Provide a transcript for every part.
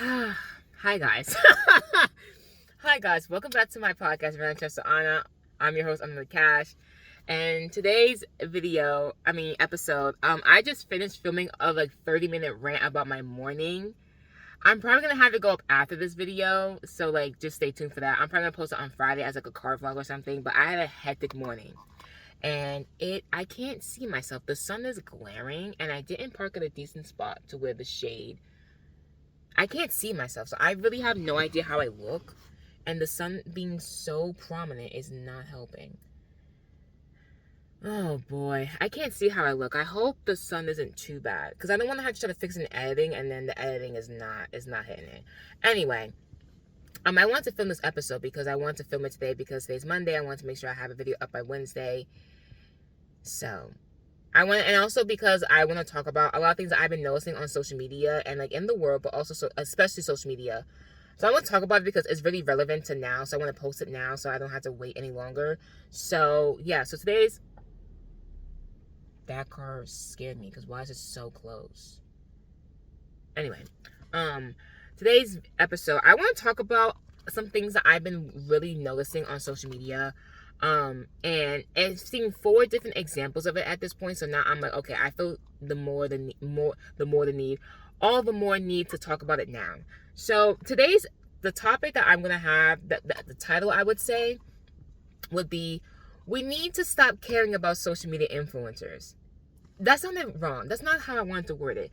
Hi guys. Hi guys. Welcome back to my podcast, Manchester Anna. I'm your host, Anna Cash. And today's episode, I just finished filming a 30-minute rant about my morning. I'm probably gonna have it go up after this video, so just stay tuned for that. I'm probably gonna post it on Friday as a car vlog or something. But I had a hectic morning, and I can't see myself. The sun is glaring, and I didn't park at a decent spot to where the shade. I can't see myself, so I really have no idea how I look, and the sun being so prominent is not helping. Oh boy, I can't see how I look. I hope the sun isn't too bad, because I don't want to have to try to fix it in editing, and then the editing is not hitting it. Anyway, I want to film this episode because I want to film it today because today's Monday. I want to make sure I have a video up by Wednesday. So and also because I want to talk about a lot of things that I've been noticing on social media and in the world, but also especially social media. So I want to talk about it because it's really relevant to now. So I want to post it now so I don't have to wait any longer. So yeah, so that car scared me because why is it so close? Anyway, today's episode, I want to talk about some things that I've been really noticing on social media. And I've seen 4 different examples of it at this point. So now I'm like, okay, I feel the more the need, all the more need to talk about it now. So the topic that I'm gonna have, the title I would say would be, we need to stop caring about social media influencers. That sounded wrong. That's not how I wanted to word it.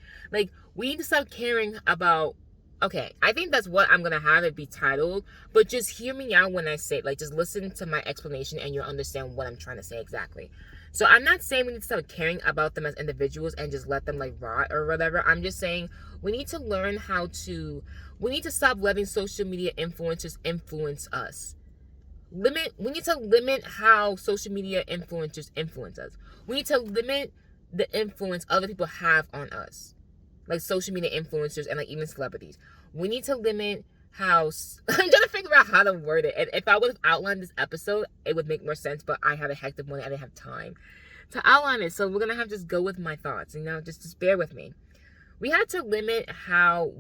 We need to stop caring about. Okay, I think that's what I'm gonna have it be titled, but just hear me out when I say it. Just listen to my explanation and you'll understand what I'm trying to say exactly. So I'm not saying we need to stop caring about them as individuals and just let them rot or whatever. I'm just saying we need to learn we need to stop letting social media influencers influence us. We need to limit how social media influencers influence us. We need to limit the influence other people have on us, like social media influencers and even celebrities. We need to limit how I'm trying to figure out how to word it. And if I would have outlined this episode, it would make more sense. But I had a hectic morning. I didn't have time to outline it, so we're gonna have to just go with my thoughts. Just bear with me. We had to limit how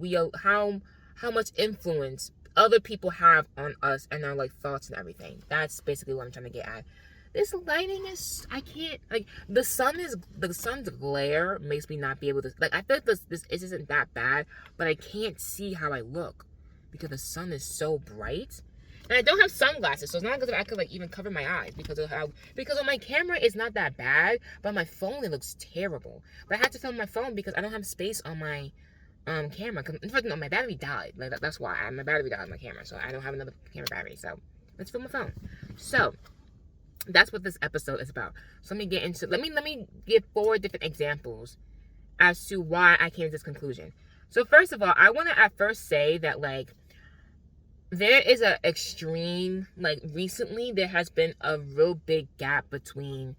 much influence other people have on us and our thoughts and everything. That's basically what I'm trying to get at. This lighting is, I can't, the sun's glare makes me not be able to, I feel like this isn't that bad, but I can't see how I look because the sun is so bright. And I don't have sunglasses, so it's not as if I could even cover my eyes because on my camera it's not that bad, but on my phone it looks terrible. But I had to film my phone because I don't have space on my camera. In fact, no, my battery died. That's why my battery died on my camera, so I don't have another camera battery. So let's film my phone. So that's what this episode is about. So let me give 4 different examples as to why I came to this conclusion. So first of all, I want to at first say that there is a extreme, recently there has been a real big gap between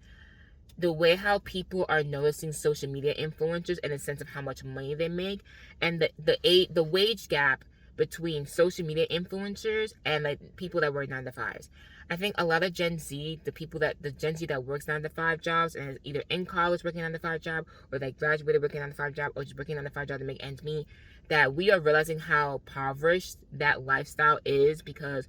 the way how people are noticing social media influencers in a sense of how much money they make, and the wage gap between social media influencers and people that work 9 to 5s. I think a lot of Gen Z, the Gen Z that works 9 to 5 jobs and is either in college working 9 to 5 job, or graduated working 9 to 5 job, or just working 9 to 5 job to make ends meet, that we are realizing how impoverished that lifestyle is because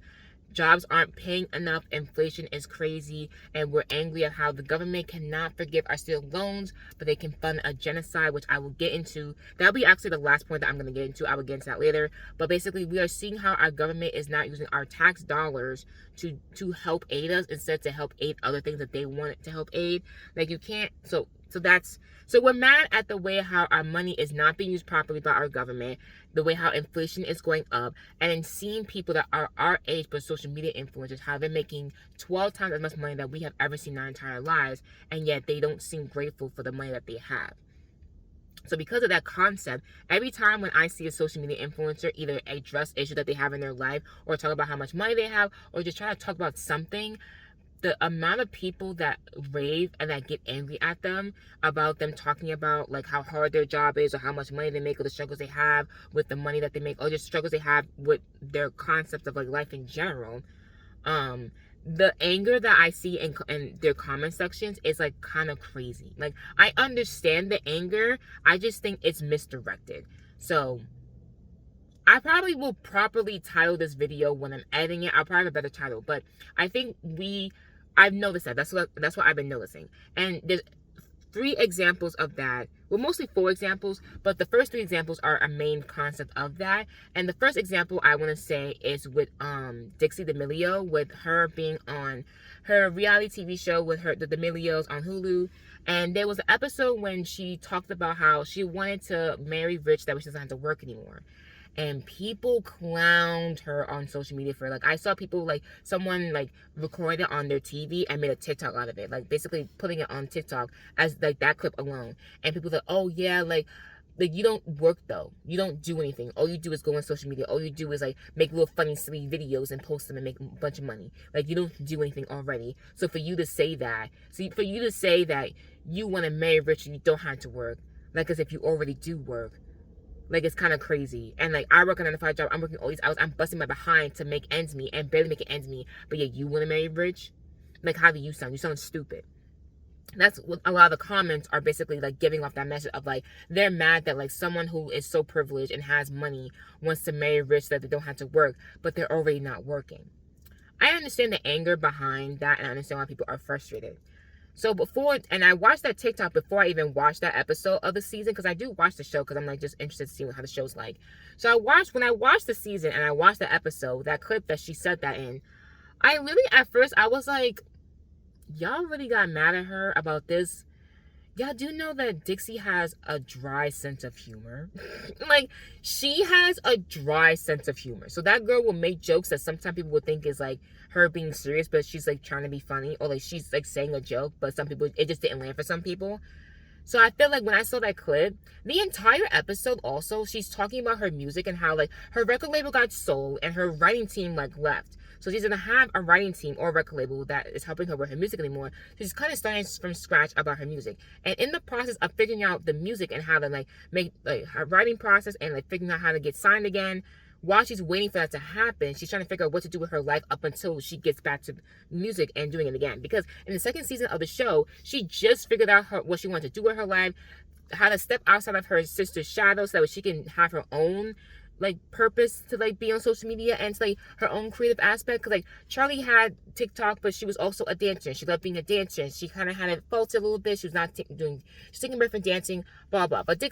jobs aren't paying enough, inflation is crazy, and we're angry at how the government cannot forgive our student loans, but they can fund a genocide, which I will get into. That'll be actually the last point that I'm going to get into. I will get into that later. But basically, we are seeing how our government is not using our tax dollars to help aid us, instead to help aid other things that they want to help aid. You can't, so we're mad at the way how our money is not being used properly by our government, the way how inflation is going up, and in seeing people that are our age but social media influencers, how they're making 12 times as much money that we have ever seen in our entire lives, and yet they don't seem grateful for the money that they have. So because of that concept, every time when I see a social media influencer either address issues that they have in their life, or talk about how much money they have, or just try to talk about something, the amount of people that rave and that get angry at them about them talking about how hard their job is, or how much money they make, or the struggles they have with the money that they make, or just struggles they have with their concept of life in general, the anger that I see in their comment sections is kind of crazy. I understand the anger, I just think it's misdirected. So I probably will properly title this video when I'm editing it. I'll probably have a better title, but I think I've noticed that. That's what I've been noticing. And there's 3 examples of that. Well, mostly 4 examples, but the first 3 examples are a main concept of that. And the first example I want to say is with Dixie D'Amelio, with her being on her reality TV show with the D'Amelios on Hulu. And there was an episode when she talked about how she wanted to marry rich, that way she doesn't have to work anymore. And people clowned her on social media for, like, I saw people, like, someone, like, recorded on their TV and made a TikTok out of it, like, basically putting it on TikTok as, like, that clip alone. And people like, oh yeah, like you don't work though, you don't do anything, all you do is go on social media, all you do is, like, make little funny silly videos and post them and make a bunch of money, like, you don't do anything already. So for you to say that you want to marry rich and you don't have to work, like, as if you already do work, like, it's kind of crazy. And, like, I work a 9-to-5 job. I'm working all these hours. I'm busting my behind to make ends meet and barely making ends meet. But yeah, you want to marry rich? Like, how do you sound? You sound stupid. That's what a lot of the comments are basically, like, giving off that message of, like, they're mad that, like, someone who is so privileged and has money wants to marry rich so that they don't have to work, but they're already not working. I understand the anger behind that, and I understand why people are frustrated. So I watched that TikTok before I even watched that episode of the season, because I do watch the show because I'm, like, just interested to see how the show's like. So when I watched the season and I watched the episode, that clip that she said that in, I really, at first, I was like, y'all really got mad at her about this? Y'all do know that Dixie has a dry sense of humor? Like, she has a dry sense of humor. So that girl will make jokes that sometimes people would think is, like, her being serious, but she's, like, trying to be funny. Or, like, she's, like, saying a joke, but some people, it just didn't land for some people. So I feel like when I saw that clip, the entire episode also, she's talking about her music and how, like, her record label got sold and her writing team, like, left. So she's going to have a writing team or a record label that is helping her with her music anymore. So she's kind of starting from scratch about her music. And in the process of figuring out the music and how to, like, make, like, her writing process and, like, figuring out how to get signed again, while she's waiting for that to happen, she's trying to figure out what to do with her life up until she gets back to music and doing it again. Because in the second season of the show, she just figured out what she wanted to do with her life, how to step outside of her sister's shadow so that she can have her own, like, purpose to, like, be on social media and to, like, her own creative aspect. Because, like, Charlie had TikTok, but she was also a dancer. She loved being a dancer. She kind of had it faulted a little bit. She was not she's taking a break from dancing, blah blah. But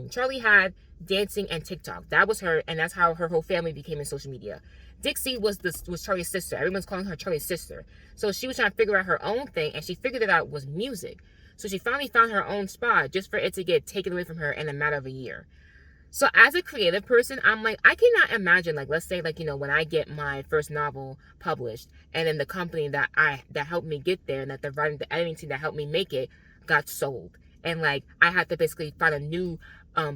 Charlie had dancing and TikTok. That was her, and that's how her whole family became in social media. Dixie was Charlie's sister. Everyone's calling her Charlie's sister. So she was trying to figure out her own thing, and she figured it out was music. So she finally found her own spot just for it to get taken away from her in a matter of a year. So as a creative person, I'm like, I cannot imagine, like, let's say, like, you know, when I get my first novel published, and then the company that helped me get there, and that the writing, the editing team that helped me make it got sold, and, like, I had to basically find a new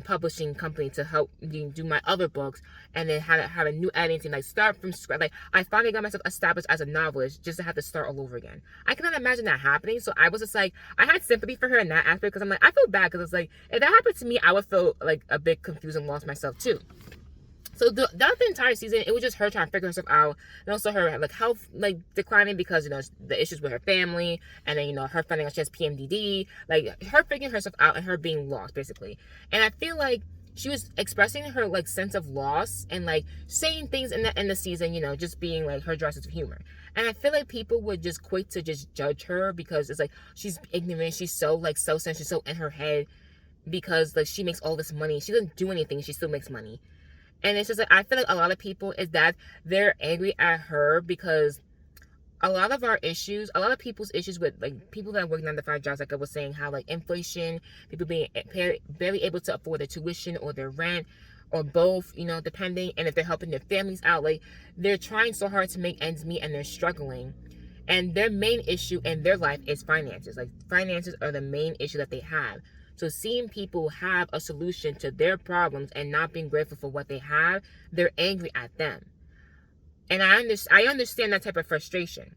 publishing company to help me do my other books, and then have a new editing team, like, start from scratch. Like, I finally got myself established as a novelist just to have to start all over again. I cannot imagine that happening. So I was just like, I had sympathy for her in that aspect, because I'm like, I feel bad, because it's like, if that happened to me, I would feel, like, a bit confused and lost myself too. So the entire season, it was just her trying to figure herself out, and also her, like, health, like, declining because, you know, the issues with her family, and then, you know, her finding out she has PMDD, like, her figuring herself out and her being lost, basically. And I feel like she was expressing her, like, sense of loss and, like, saying things in the season, you know, just being, like, her dry sense of humor. And I feel like people would just quick to just judge her because it's like, she's ignorant, she's so, like, self-centered, she's so in her head, because, like, she makes all this money. She doesn't do anything, she still makes money. And it's just like, I feel like a lot of people is that they're angry at her because a lot of people's issues with, like, people that work 9-to-5 jobs, like I was saying, how, like, inflation, people being barely able to afford their tuition or their rent, or both, you know, depending, and if they're helping their families out, like, they're trying so hard to make ends meet and they're struggling. And their main issue in their life is finances. Like, finances are the main issue that they have. So seeing people have a solution to their problems and not being grateful for what they have, they're angry at them. And I understand that type of frustration.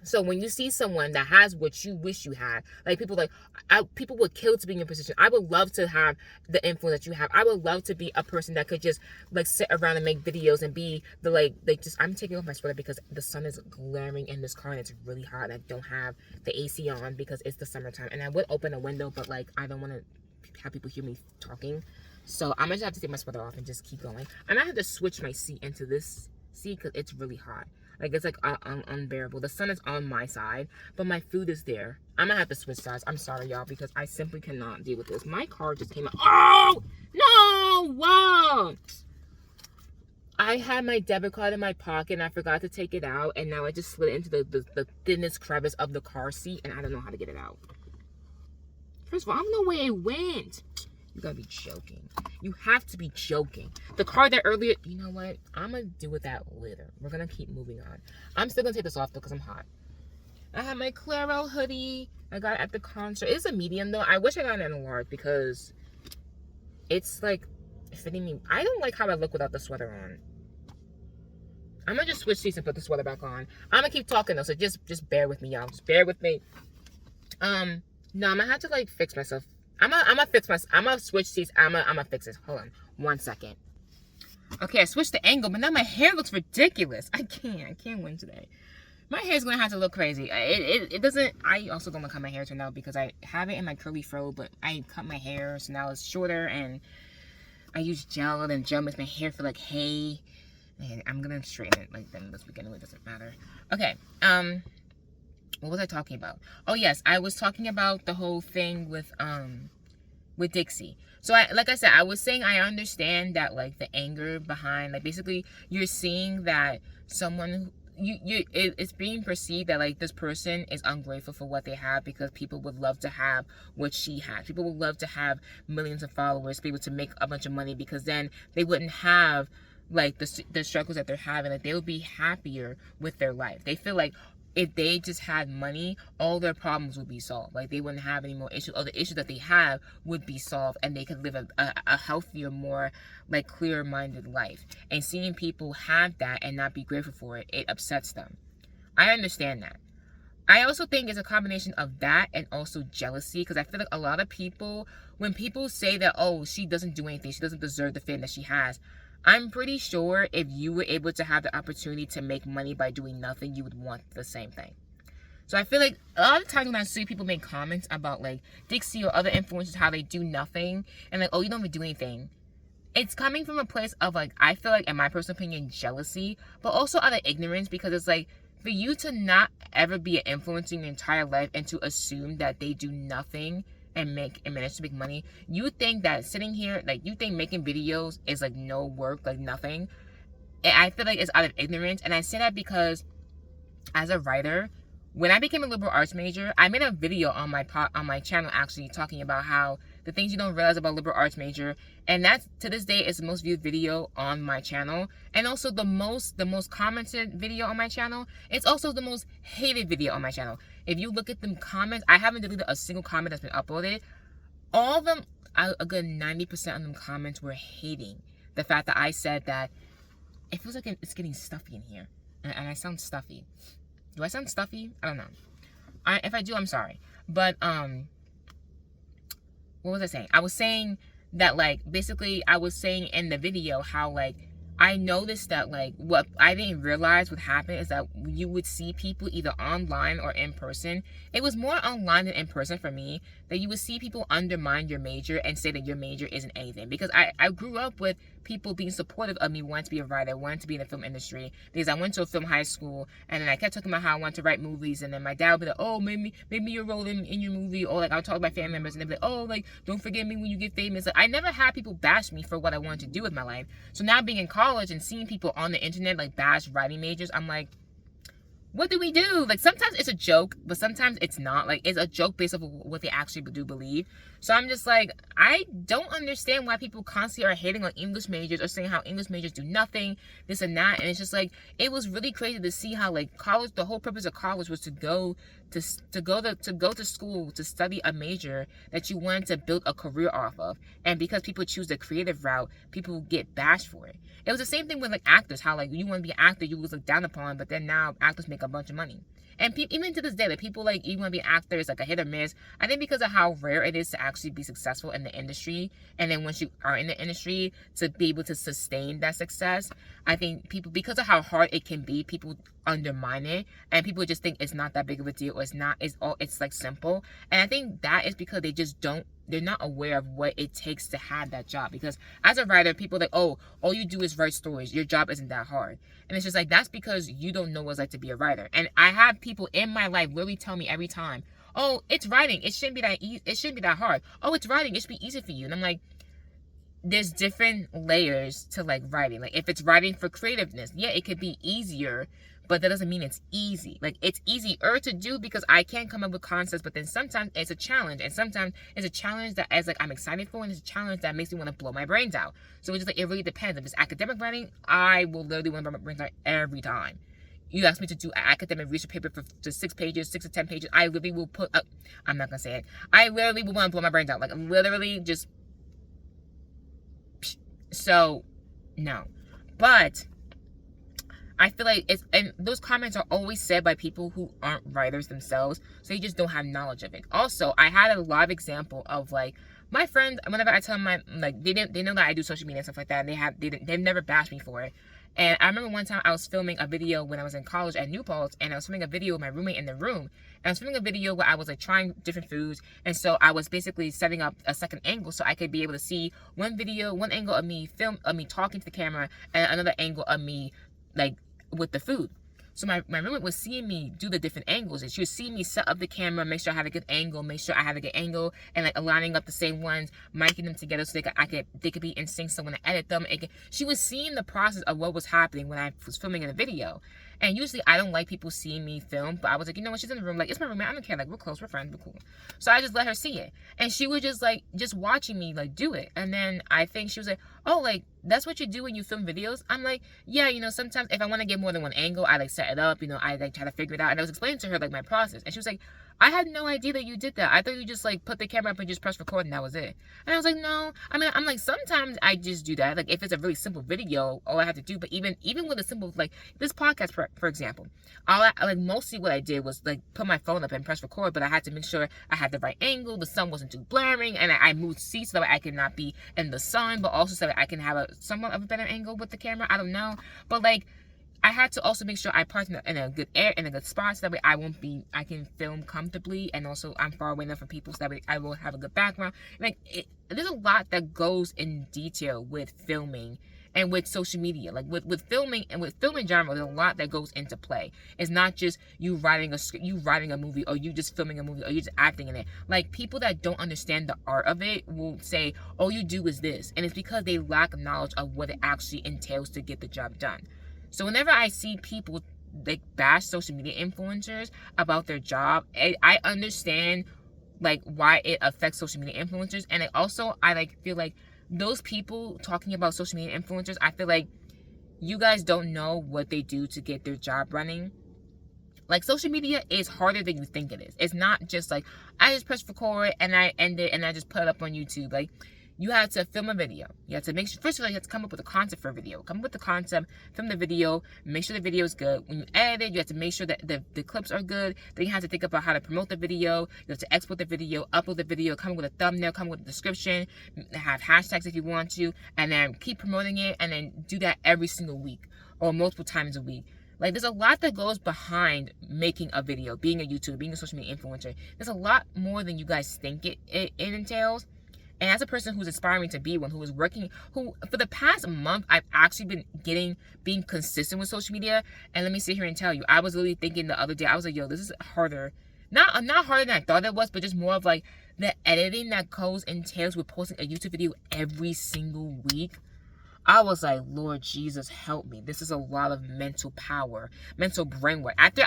So when you see someone that has what you wish you had, like, people would kill to be in your position. I would love to have the influence that you have. I would love to be a person that could just, like, sit around and make videos and be the, like just, I'm taking off my sweater because the sun is glaring in this car and it's really hot. And I don't have the AC on because it's the summertime. And I would open a window, but, like, I don't want to have people hear me talking. So I'm gonna just have to take my sweater off and just keep going. I might have to switch my seat into this seat because it's really hot. Like it's like unbearable. The sun is on my side, but my food is there. I'm gonna have to switch sides. I'm sorry, y'all, because I simply cannot deal with this. My car just came out. Oh no! Wow! I had my debit card in my pocket and I forgot to take it out, and now I just slid into the thinnest crevice of the car seat, and I don't know how to get it out. First of all, I don't know where it went. You gotta be joking. You have to be joking. The car that earlier, you know what? I'm gonna deal with that later. We're gonna keep moving on. I'm still gonna take this off though because I'm hot. I have my Clairol hoodie. I got it at the concert. It's a medium though. I wish I got it in a large because it's like fitting me. I don't like how I look without the sweater on. I'm gonna just switch seats and put the sweater back on. I'm gonna keep talking though, so just bear with me, y'all. Just bear with me. No, I'm gonna have to like fix myself. I'm gonna switch seats. I'm gonna fix this. Hold on 1 second. Okay, I switched the angle, but now my hair looks ridiculous. I can't win today. My hair's gonna have to look crazy. It doesn't. I also don't like how my hair turned out because I have it in my curly fro, but I cut my hair so now it's shorter, and I use gel, and gel makes my hair feel like hay. And I'm gonna straighten it like then this weekend. It doesn't matter. Okay. What was I talking about? Oh yes, I was talking about the whole thing with Dixie. So like I said, I was saying I understand that like the anger behind, like basically you're seeing that someone it's being perceived that like this person is ungrateful for what they have because people would love to have what she had. People would love to have millions of followers, be able to make a bunch of money because then they wouldn't have like the struggles that they're having. Like they would be happier with their life. They feel like if they just had money, all their problems would be solved. Like they wouldn't have any more issues. All the issues that they have would be solved, and they could live a healthier, more like clear-minded life. And seeing people have that and not be grateful for it, it upsets them. I understand that. I also think it's a combination of that and also jealousy, because I feel like a lot of people, when people say that, oh, she doesn't do anything, she doesn't deserve the fame that she has, I'm pretty sure if you were able to have the opportunity to make money by doing nothing, you would want the same thing. So I feel like a lot of times when I see people make comments about like Dixie or other influencers, how they do nothing and like, oh, you don't even do anything, it's coming from a place of like, I feel like, in my personal opinion, jealousy, but also out of ignorance, because it's like, for you to not ever be an influencer in your entire life and to assume that they do nothing and manage to make money, you think that sitting here, like, you think making videos is like no work, like nothing. And I feel like it's out of ignorance. And I say that because as a writer, when I became a liberal arts major, I made a video on my channel actually talking about how the things you don't realize about liberal arts major, and that's to this day is the most viewed video on my channel, and also the most commented video on my channel. It's also the most hated video on my channel. If you look at the comments, I haven't deleted a single comment that's been uploaded. All of them, a good 90% of them comments were hating the fact that I said that it feels like it's getting stuffy in here, and I sound stuffy. Do I sound stuffy? I don't know. If I do, I'm sorry. But what was I saying? I was saying that, like, basically I was saying in the video how, like, I noticed that, like, what I didn't realize would happen is that you would see people either online or in person. It was more online than in person for me, that you would see people undermine your major and say that your major isn't anything. Because I grew up with people being supportive of me wanting to be a writer, wanting to be in the film industry. Because I went to a film high school, and then I kept talking about how I wanted to write movies, and then my dad would be like, oh, maybe your role in your movie, or like I'll talk to my family members, and they'd be like, oh, like, don't forget me when you get famous. Like, I never had people bash me for what I wanted to do with my life. So now being in college and seeing people on the internet like bash writing majors, I'm like, what do we do? Like, sometimes it's a joke, but sometimes it's not. Like, it's a joke based off of what they actually do believe. So I'm just like, I don't understand why people constantly are hating on English majors or saying how English majors do nothing, this and that. And it's just like, it was really crazy to see how, like, college, the whole purpose of college was to go to school to study a major that you wanted to build a career off of. And because people choose the creative route, people get bashed for it. It was the same thing with like actors, how like you want to be an actor, you was looked down upon, but then now actors make a bunch of money. And even to this day, like, people like, you want to be an actor, it's like a hit or miss. I think because of how rare it is to actually be successful in the industry, and then once you are in the industry, to be able to sustain that success, I think people, because of how hard it can be, people undermine it, and people just think it's not that big of a deal, or it's like simple. And I think that is because they just don't they're not aware of what it takes to have that job. Because as a writer, people are like, oh, all you do is write stories. Your job isn't that hard. And it's just like, that's because you don't know what it's like to be a writer. And I have people in my life literally tell me every time, oh, it's writing. It shouldn't be that easy. It shouldn't be that hard. Oh, it's writing. It should be easy for you. And I'm like, there's different layers to like writing. Like if it's writing for creativeness, yeah, it could be easier, but that doesn't mean it's easy. Like it's easier to do because I can come up with concepts, but then sometimes it's a challenge, and sometimes it's a challenge that as like I'm excited for, and it's a challenge that makes me want to blow my brains out. So it's just like, it really depends. If it's academic writing, I will literally want to blow my brains out every time. You ask me to do an academic research paper for 6 pages, 6 to 10 pages, I literally will put up, I'm not gonna say it. I literally will want to blow my brains out. Like literally just. So, no. But I feel like it's, and those comments are always said by people who aren't writers themselves, so you just don't have knowledge of it. Also, I had a live example of like my friends, whenever I tell them they know that I do social media and stuff like that, and they've never bashed me for it. And I remember one time I was filming a video when I was in college at New Paltz, and I was filming a video with my roommate in the room. And I was filming a video where I was like trying different foods, and so I was basically setting up a second angle so I could be able to see one angle of me talking to the camera, and another angle of me like with the food. So my roommate was seeing me do the different angles, and she was seeing me set up the camera, make sure I have a good angle, make sure I have a good angle, and like aligning up the same ones, miking them together so they could be in sync. So when I edit them, she was seeing the process of what was happening when I was filming in a video. And usually I don't like people seeing me film, but I was like, you know what, she's in the room, like, it's my roommate, I don't care, like, we're close, we're friends, we're cool. So I just let her see it. And she was just like, just watching me like do it. And then I think she was like, oh, like, that's what you do when you film videos? I'm like, yeah, you know, sometimes if I want to get more than one angle, I like set it up, you know, I like try to figure it out. And I was explaining to her like my process, and she was like, I had no idea that you did that. I thought you just like put the camera up and just press record and that was it. And I was like, no. I mean, I'm like, sometimes I just do that. Like if it's a really simple video, all I have to do. But even with a simple, like this podcast, for example, mostly what I did was like put my phone up and press record. But I had to make sure I had the right angle, the sun wasn't too blaring, and I moved seats so that I could not be in the sun, but also so that I can have a somewhat of a better angle with the camera. I don't know, but like, I had to also make sure I parked in a good spot, so that way I can film comfortably, and also I'm far away enough from people so that way I will have a good background. Like, there's a lot that goes in detail with filming and with social media. Like with filming and with film in general, there's a lot that goes into play. It's not just you writing a script, you writing a movie, or you just filming a movie, or you just acting in it. Like people that don't understand the art of it will say, all you do is this. And it's because they lack knowledge of what it actually entails to get the job done. So whenever I see people like bash social media influencers about their job, I understand like why it affects social media influencers. And I like feel like those people talking about social media influencers, I feel like you guys don't know what they do to get their job running. Like social media is harder than you think it is. It's not just like I just press record and I end it and I just put it up on YouTube. Like you have to film a video. You have to make sure, first of all, you have to come up with a concept for a video. Come up with the concept, film the video, make sure the video is good. When you edit it, you have to make sure that the clips are good. Then you have to think about how to promote the video. You have to export the video, upload the video, come up with a thumbnail, come up with a description, have hashtags if you want to, and then keep promoting it, and then do that every single week or multiple times a week. Like, there's a lot that goes behind making a video, being a YouTuber, being a social media influencer. There's a lot more than you guys think it entails. And as a person who's aspiring to be one, who for the past month, I've actually been being consistent with social media. And let me sit here and tell you, I was really thinking the other day, I was like, yo, this is harder. Not harder than I thought it was, but just more of like the editing that entails with posting a YouTube video every single week. I was like, Lord Jesus, help me. This is a lot of mental power, mental brain work. After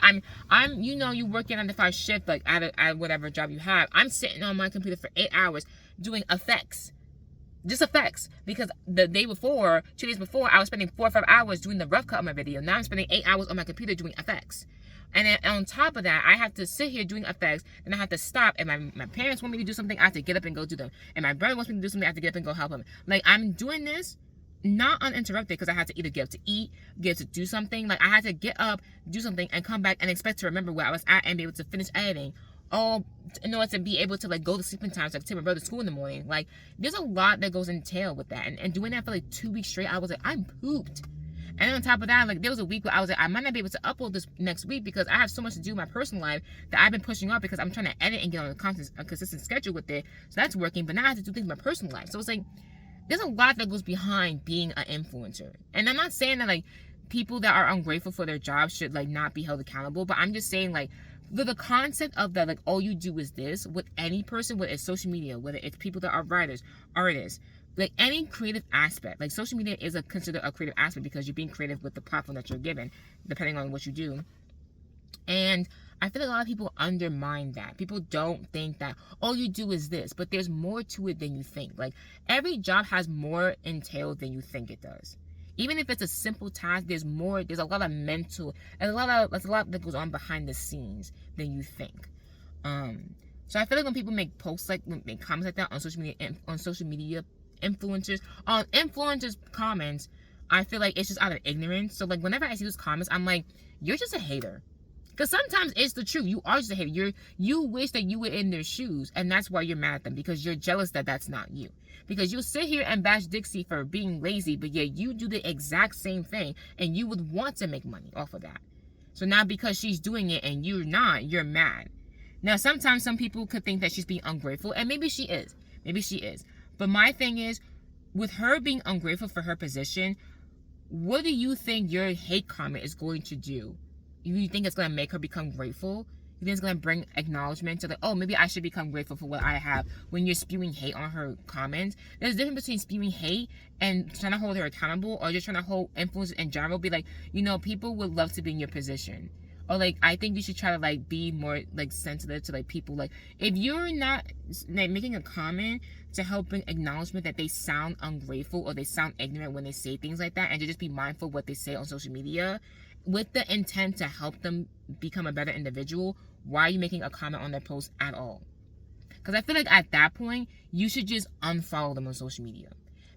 you working on the 5 shift, like at whatever job you have, I'm sitting on my computer for 8 hours doing effects. Just effects. Because the day before, 2 days before, I was spending 4 or 5 hours doing the rough cut of my video. Now I'm spending 8 hours on my computer doing effects. And then on top of that, I have to sit here doing effects. Then I have to stop. And my parents want me to do something, I have to get up and go do them. And my brother wants me to do something, I have to get up and go help him. Like, I'm doing this not uninterrupted because I had to either get up to eat, get up to do something. Like, I had to get up, do something, and come back and expect to remember where I was at and be able to finish editing. All in order to be able to like go to sleeping time so I could take my brother to school in the morning. Like, there's a lot that goes entail with that. And doing that for like 2 weeks straight, I was like, I'm pooped. And on top of that, like there was a week where I was like, I might not be able to upload this next week because I have so much to do in my personal life that I've been pushing off because I'm trying to edit and get on a consistent schedule with it. So that's working, but now I have to do things in my personal life. So it's like there's a lot that goes behind being an influencer. And I'm not saying that like people that are ungrateful for their jobs should like not be held accountable, but I'm just saying like the concept of that, like all you do is this with any person, whether it's social media, whether it's people that are writers, artists, like any creative aspect. Like social media is considered a creative aspect because you're being creative with the platform that you're given, depending on what you do. And I feel like a lot of people undermine that. People don't think that all you do is this, but there's more to it than you think. Like every job has more entailed than you think it does. Even if it's a simple task, there's more. There's a lot of mental, there's a lot that goes on behind the scenes than you think. So I feel like when people make posts make comments like that on social media, influencers comments, I feel like it's just out of ignorance. So like whenever I see those comments, I'm like, you're just a hater. Because sometimes it's the truth. You are just a hater. You wish that you were in their shoes, and that's why you're mad at them, because you're jealous that that's not you. Because you'll sit here and bash Dixie for being lazy, but yet you do the exact same thing, and you would want to make money off of that. So now because she's doing it and you're not, you're mad. Now sometimes some people could think that she's being ungrateful, and maybe she is. Maybe she is. But my thing is, with her being ungrateful for her position, what do you think your hate comment is going to do? You think it's going to make her become grateful? You think it's going to bring acknowledgement to like, oh, maybe I should become grateful for what I have, when you're spewing hate on her comments? There's a difference between spewing hate and trying to hold her accountable, or just trying to hold influencers in general, be like, you know, people would love to be in your position. Or like, I think you should try to like be more like sensitive to like people. Like if you're not like making a comment to help bring acknowledgement that they sound ungrateful or they sound ignorant when they say things like that, and to just be mindful of what they say on social media with the intent to help them become a better individual, why are you making a comment on their post at all? Because I feel like at that point, you should just unfollow them on social media.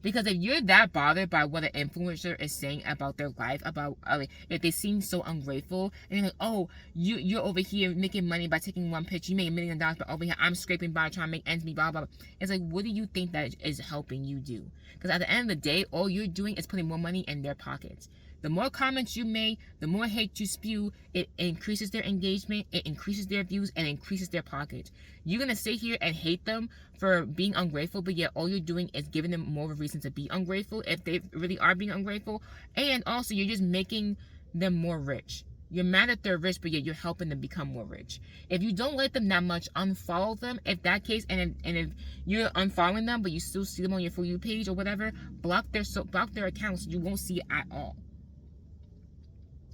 Because if you're that bothered by what an influencer is saying about their life, about like, if they seem so ungrateful, and you're like, oh, you're over here making money by taking one picture, you make $1 million, but over here I'm scraping by trying to make ends meet, blah, blah, blah. It's like, what do you think that is helping you do? Because at the end of the day, all you're doing is putting more money in their pockets. The more comments you make, the more hate you spew, it increases their engagement, it increases their views, and increases their pockets. You're going to sit here and hate them for being ungrateful, but yet all you're doing is giving them more of a reason to be ungrateful if they really are being ungrateful. And also, you're just making them more rich. You're mad that they're rich, but yet you're helping them become more rich. If you don't like them that much, unfollow them. If that case, and if you're unfollowing them, but you still see them on your For You page or whatever, block their accounts. You won't see it at all.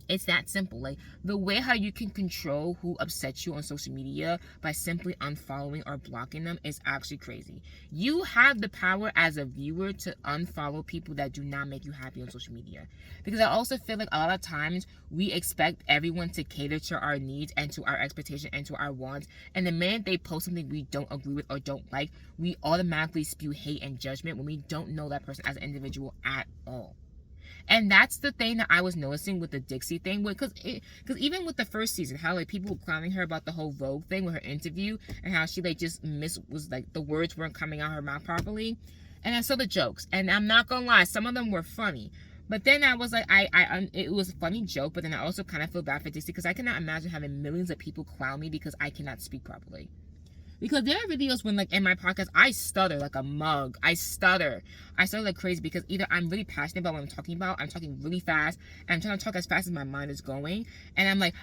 It's that simple. Like the way how you can control who upsets you on social media by simply unfollowing or blocking them is actually crazy. You have the power as a viewer to unfollow people that do not make you happy on social media. Because I also feel like a lot of times we expect everyone to cater to our needs and to our expectation and to our wants. And the minute they post something we don't agree with or don't like, we automatically spew hate and judgment when we don't know that person as an individual at all. And that's the thing that I was noticing with the Dixie thing, because even with the first season, how like people were clowning her about the whole Vogue thing with her interview, and how she like just was like the words weren't coming out her mouth properly. And I saw the jokes, and I'm not gonna lie, some of them were funny. But then I was like, it was a funny joke, but then I also kind of feel bad for Dixie, because I cannot imagine having millions of people clown me because I cannot speak properly. Because there are videos when, like, in my podcast, I stutter like a mug. I stutter like crazy because either I'm really passionate about what I'm talking about, I'm talking really fast, and I'm trying to talk as fast as my mind is going, and I'm like,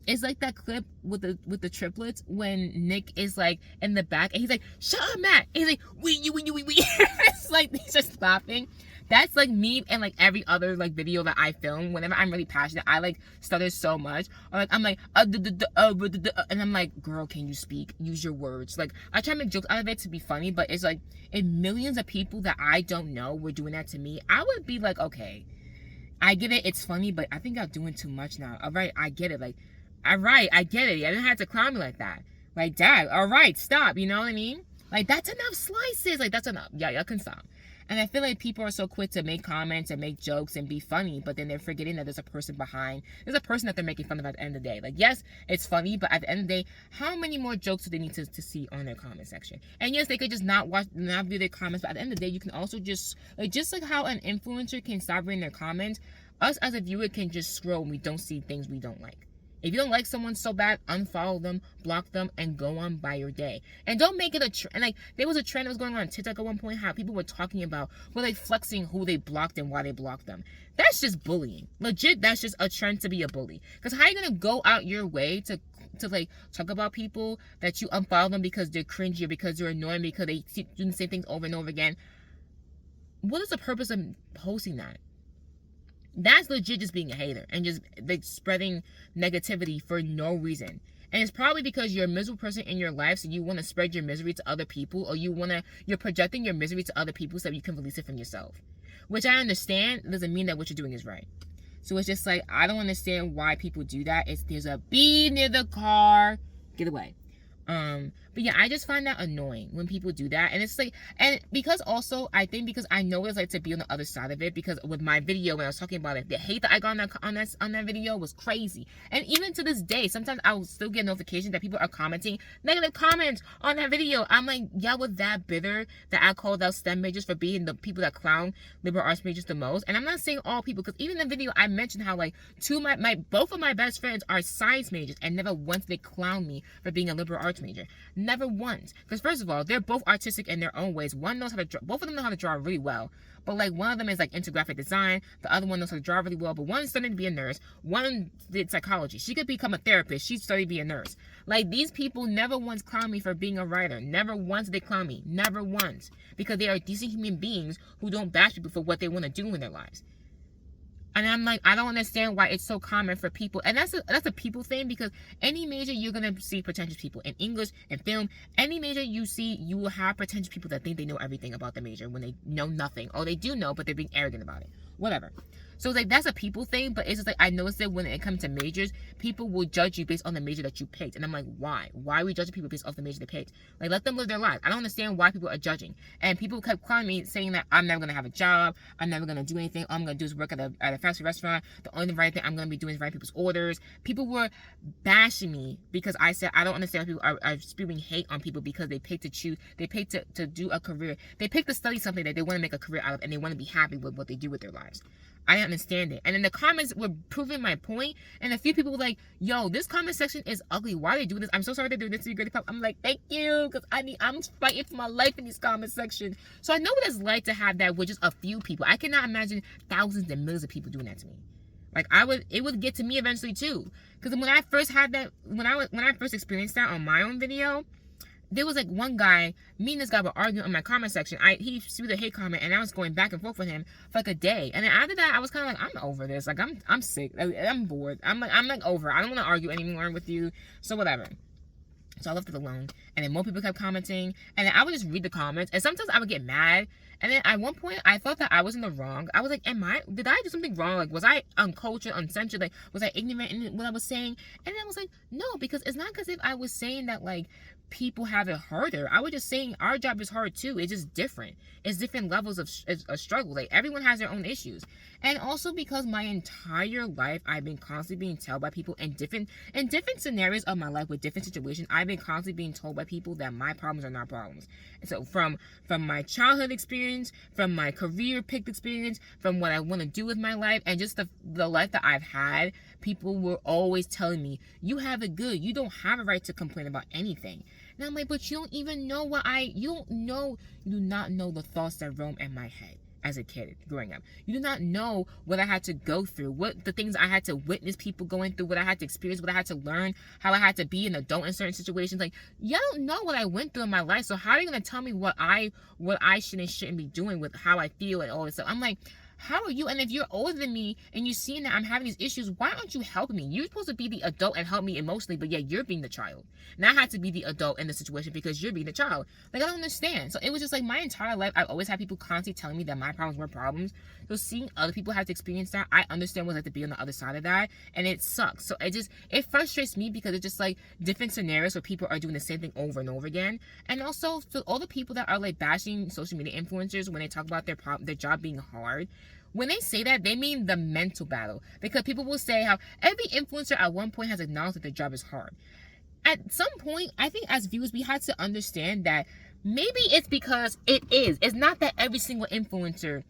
it's like that clip with the triplets when Nick is, like, in the back, and he's like, shut up, Matt! And he's like, we. It's like, he's just laughing. That's like me and like every other like video that I film. Whenever I'm really passionate, I like stutter so much. Or like I'm like and I'm like, girl, can you speak? Use your words. Like I try to make jokes out of it to be funny, but it's like if millions of people that I don't know were doing that to me, I would be like, okay, I get it, it's funny, but I think I'm doing too much now. All right, I get it. Like, all right, I get it. I didn't have to clown me like that. Like, Dad, all right, stop. You know what I mean? Like, that's enough slices. Like, that's enough. Yeah, y'all can stop. And I feel like people are so quick to make comments and make jokes and be funny, but then they're forgetting that there's a person behind. There's a person that they're making fun of at the end of the day. Like, yes, it's funny, but at the end of the day, how many more jokes do they need to see on their comment section? And yes, they could just not view their comments, but at the end of the day, you can also just like how an influencer can stop reading their comments, us as a viewer can just scroll and we don't see things we don't like. If you don't like someone so bad, unfollow them, block them, and go on by your day. And don't make it a trend. Like, there was a trend that was going on TikTok at one point, how people were talking about, like flexing who they blocked and why they blocked them. That's just bullying. Legit, that's just a trend to be a bully. Because how are you going to go out your way to like talk about people that you unfollow them because they're cringy or because they're annoying because they keep doing the same things over and over again? What is the purpose of posting that? That's legit just being a hater and just like spreading negativity for no reason. And it's probably because you're a miserable person in your life, so you want to spread your misery to other people, or you're projecting your misery to other people so that you can release it from yourself. Which I understand doesn't mean that what you're doing is right. So it's just like, I don't understand why people do that. There's a bee near the car. Get away. But yeah, I just find that annoying when people do that. And it's like, and because also, I think because I know what it's like to be on the other side of it, because with my video, when I was talking about it, the hate that I got on that video was crazy. And even to this day, sometimes I will still get notifications that people are commenting negative comments on that video. I'm like, y'all were that bitter that I called out STEM majors for being the people that clown liberal arts majors the most. And I'm not saying all people, because even in the video, I mentioned how like both of my best friends are science majors, and never once they clown me for being a liberal arts major. Never once. Because first of all, they're both artistic in their own ways. One knows how to draw. Both of them know how to draw really well. But like, one of them is like into graphic design. The other one knows how to draw really well. But one's studying to be a nurse. One did psychology. She could become a therapist. She studied to be a nurse. Like, these people never once clown me for being a writer. Never once did they clown me. Never once. Because they are decent human beings who don't bash people for what they want to do in their lives. And I'm like, I don't understand why it's so common for people. And that's a people thing, because any major you're going to see pretentious people. In English, in film, any major you see, you will have pretentious people that think they know everything about the major when they know nothing. Or they do know, but they're being arrogant about it. Whatever. So it's like, that's a people thing, but it's just like, I noticed that when it comes to majors, people will judge you based on the major that you picked. And I'm like, why? Why are we judging people based off the major they picked? Like, let them live their lives. I don't understand why people are judging. And people kept calling me, saying that I'm never going to have a job, I'm never going to do anything, all I'm going to do is work at a fast food restaurant, the only right thing I'm going to be doing is writing people's orders. People were bashing me because I said I don't understand why people are spewing hate on people because they picked to do a career. They picked to study something that they want to make a career out of, and they want to be happy with what they do with their lives. I didn't understand it. And then the comments were proving my point. And a few people were like, yo, this comment section is ugly. Why are they doing this? I'm so sorry they're doing this to you, Girly Pop. I'm like, thank you. Because I'm fighting for my life in these comment sections. So I know what it's like to have that with just a few people. I cannot imagine thousands and millions of people doing that to me. Like, it would get to me eventually too. Because when I first had that, when I first experienced that on my own video, there was like one guy, me and this guy were arguing on my comment section. He spewed a hate comment, and I was going back and forth with him for like a day. And then after that, I was kind of like, I'm over this. Like, I'm sick. I'm bored. I'm like over. I don't want to argue anymore with you. So whatever. So I left it alone. And then more people kept commenting. And then I would just read the comments. And sometimes I would get mad. And then at one point, I thought that I was in the wrong. I was like, did I do something wrong? Like, was I uncultured, uncensored? Like, was I ignorant in what I was saying? And then I was like, no, because it's not as if I was saying that, like, people have it harder. I was just saying our job is hard too. It's just different. It's different levels of struggle. Like, everyone has their own issues. And also because my entire life I've been constantly being told by people in different scenarios of my life with different situations, I've been constantly being told by people that my problems are not problems. And so from my childhood experience, from my career picked experience, from what I want to do with my life, and just the life that I've had, people were always telling me, you have it good. You don't have a right to complain about anything. And I'm like, but you don't even know you do not know the thoughts that roam in my head as a kid growing up. You do not know what I had to go through, what the things I had to witness people going through, what I had to experience, what I had to learn, how I had to be an adult in certain situations. Like, y'all don't know what I went through in my life, so how are you going to tell me what I should and shouldn't be doing with how I feel and all this stuff? I'm like, How are you? And if you're older than me and you're seeing that I'm having these issues, why aren't you helping me? You're supposed to be the adult and help me emotionally, but yet you're being the child. And I had to be the adult in the situation because you're being the child. Like, I don't understand. So it was just like my entire life, I've always had people constantly telling me that my problems were problems. So seeing other people have to experience that, I understand what it's like to be on the other side of that. And it sucks. So it frustrates me because it's just like different scenarios where people are doing the same thing over and over again. And also, for all the people that are like bashing social media influencers when they talk about their job being hard, when they say that, they mean the mental battle. Because people will say how every influencer at one point has acknowledged that their job is hard. At some point, I think as viewers, we had to understand that maybe it's because it is. It's not that every single influencer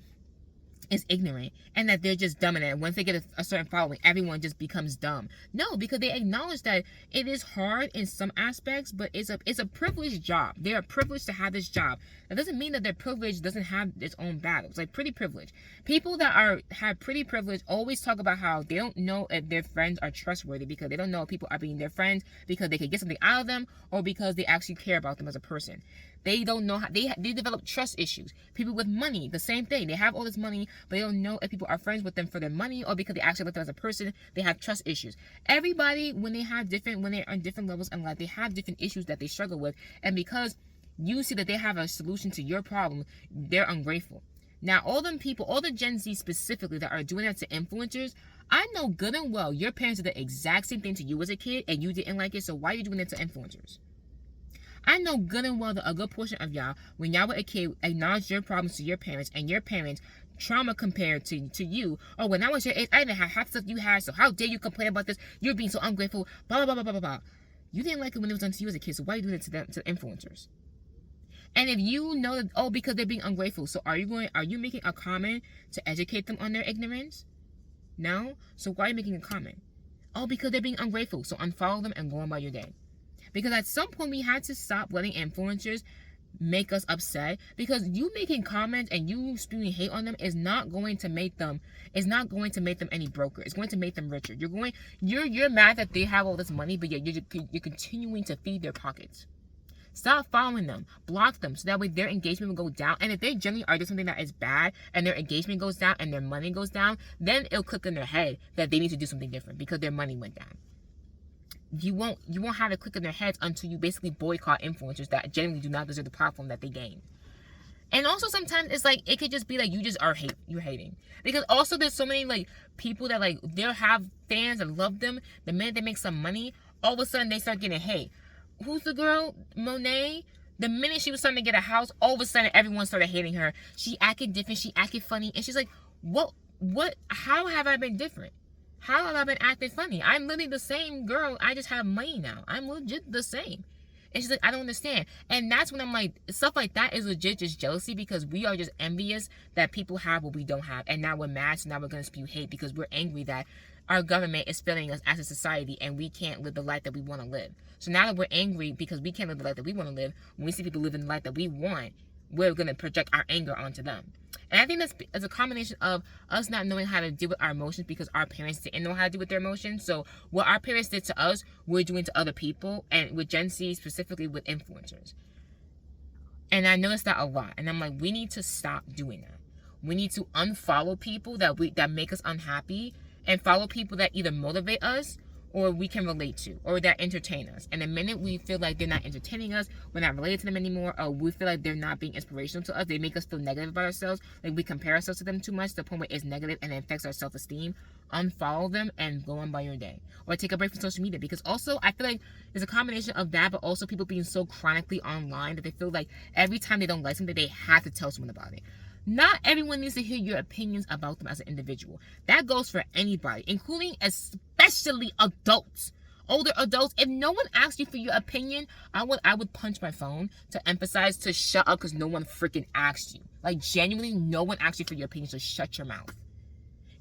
is ignorant and that they're just dumb, and that once they get a certain following, everyone just becomes dumb. No, because they acknowledge that it is hard in some aspects, but it's a privileged job. They're privileged to have this job. That doesn't mean that their privilege doesn't have its own battles. Like pretty privilege, people that have pretty privilege always talk about how they don't know if their friends are trustworthy, because they don't know if people are being their friends because they can get something out of them or because they actually care about them as a person. They don't know how they develop trust issues. People with money, the same thing. They have all this money, but they don't know if people are friends with them for their money or because they actually look at them as a person. They have trust issues. Everybody, when they're on different levels in life, they have different issues that they struggle with. And because you see that they have a solution to your problem, they're ungrateful. Now, all them people, all the Gen Z specifically that are doing that to influencers, I know good and well your parents did the exact same thing to you as a kid and you didn't like it, so why are you doing it to influencers? I know good and well that a good portion of y'all, when y'all were a kid, acknowledged your problems to your parents, and your parents trauma compared to you. Oh, when I was your age, I didn't have half the stuff you had, so how dare you complain about this? You're being so ungrateful, blah, blah, blah, blah, blah, blah. You didn't like it when it was done to you as a kid, so why are you doing it to them, to influencers? And if you know that, oh, because they're being ungrateful, so are you making a comment to educate them on their ignorance? No? So why are you making a comment? Oh, because they're being ungrateful, so unfollow them and go on by your day. Because at some point we had to stop letting influencers make us upset, because you making comments and you spewing hate on them is not going to make them any broker. It's going to make them richer. You're mad that they have all this money, but yet you're continuing to feed their pockets. Stop following them. Block them so that way their engagement will go down. And if they generally are doing something that is bad and their engagement goes down and their money goes down, then it'll click in their head that they need to do something different because their money went down. You won't have it click in their heads until you basically boycott influencers that generally do not deserve the platform that they gain. And also sometimes it's like it could just be like you're hating. Because also there's so many like people that like they'll have fans and love them. The minute they make some money, all of a sudden they start getting hate. Who's the girl? Monet? The minute she was starting to get a house, all of a sudden everyone started hating her. She acted different, she acted funny, and she's like, what how have I been different? How have I been acting funny? I'm literally the same girl. I just have money now. I'm legit the same. And she's like, I don't understand. And that's when I'm like, stuff like that is legit just jealousy, because we are just envious that people have what we don't have. And now we're mad, so now we're going to spew hate because we're angry that our government is failing us as a society and we can't live the life that we want to live. So now that we're angry because we can't live the life that we want to live, when we see people living the life that we want, we're going to project our anger onto them. And I think that's a combination of us not knowing how to deal with our emotions because our parents didn't know how to deal with their emotions. So what our parents did to us, we're doing to other people, and with Gen Z, specifically with influencers. And I noticed that a lot. And I'm like, we need to stop doing that. We need to unfollow people that make us unhappy and follow people that either motivate us or we can relate to, or that entertain us. And the minute we feel like they're not entertaining us, we're not related to them anymore, or we feel like they're not being inspirational to us, they make us feel negative about ourselves, like we compare ourselves to them too much to the point where it's negative and it affects our self-esteem, unfollow them and go on by your day. Or take a break from social media, because also I feel like there's a combination of that, but also people being so chronically online that they feel like every time they don't like something, they have to tell someone about it. Not everyone needs to hear your opinions about them as an individual. That goes for anybody, including especially adults, older adults. If no one asks you for your opinion, I would punch my phone to emphasize to shut up, because no one freaking asked you. Like, genuinely, no one asked you for your opinion, so shut your mouth.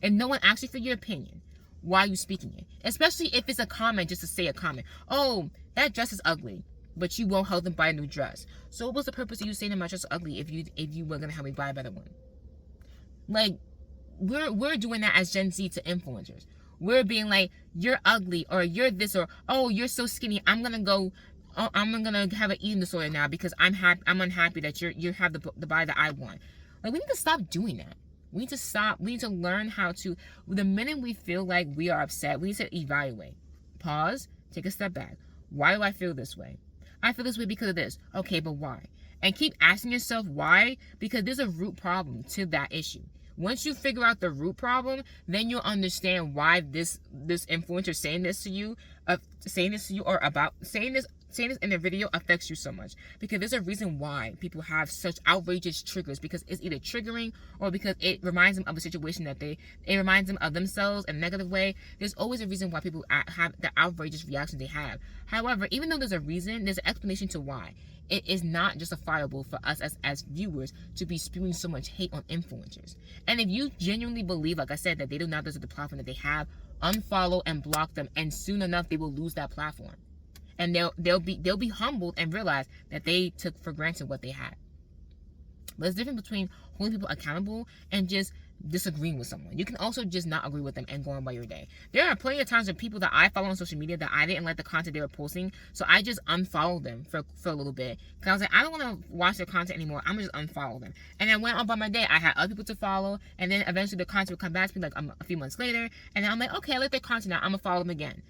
If no one asks you for your opinion, why are you speaking it? Especially if it's a comment just to say a comment. Oh, that dress is ugly, but you won't help them buy a new dress. So what was the purpose of you saying that my dress is ugly if you were gonna help me buy a better one? Like, we're doing that as Gen Z to influencers. We're being like, you're ugly, or you're this, or oh, you're so skinny. I'm gonna have an eating disorder now because I'm unhappy that you have the body that I want. Like, we need to stop doing that. We need to stop. We need to learn how to, the minute we feel like we are upset, we need to evaluate. Pause, take a step back. Why do I feel this way? I feel this way because of this. Okay, but why? And keep asking yourself why, because there's a root problem to that issue. Once you figure out the root problem, then you'll understand why this influencer saying this to you, or about saying this in a video affects you so much. Because there's a reason why people have such outrageous triggers, because it's either triggering or because it reminds them of a situation that it reminds them of themselves in a negative way. There's always a reason why people have the outrageous reactions they have. However, even though there's a reason, there's an explanation to why. It is not justifiable for us as viewers to be spewing so much hate on influencers. And if you genuinely believe, like I said, that they do not deserve the platform that they have, unfollow and block them, and soon enough they will lose that platform. And they'll be humbled and realize that they took for granted what they had. But there's a difference between holding people accountable and just disagreeing with someone. You can also just not agree with them and go on by your day. There are plenty of times with people that I follow on social media that I didn't like the content they were posting, so I just unfollowed them for a little bit, because I was like, I don't want to watch their content anymore. I'm gonna just unfollow them. And I went on by my day. I had other people to follow, and then eventually the content would come back to me like a few months later, and then I'm like, okay, I like their content now, I'm gonna follow them again.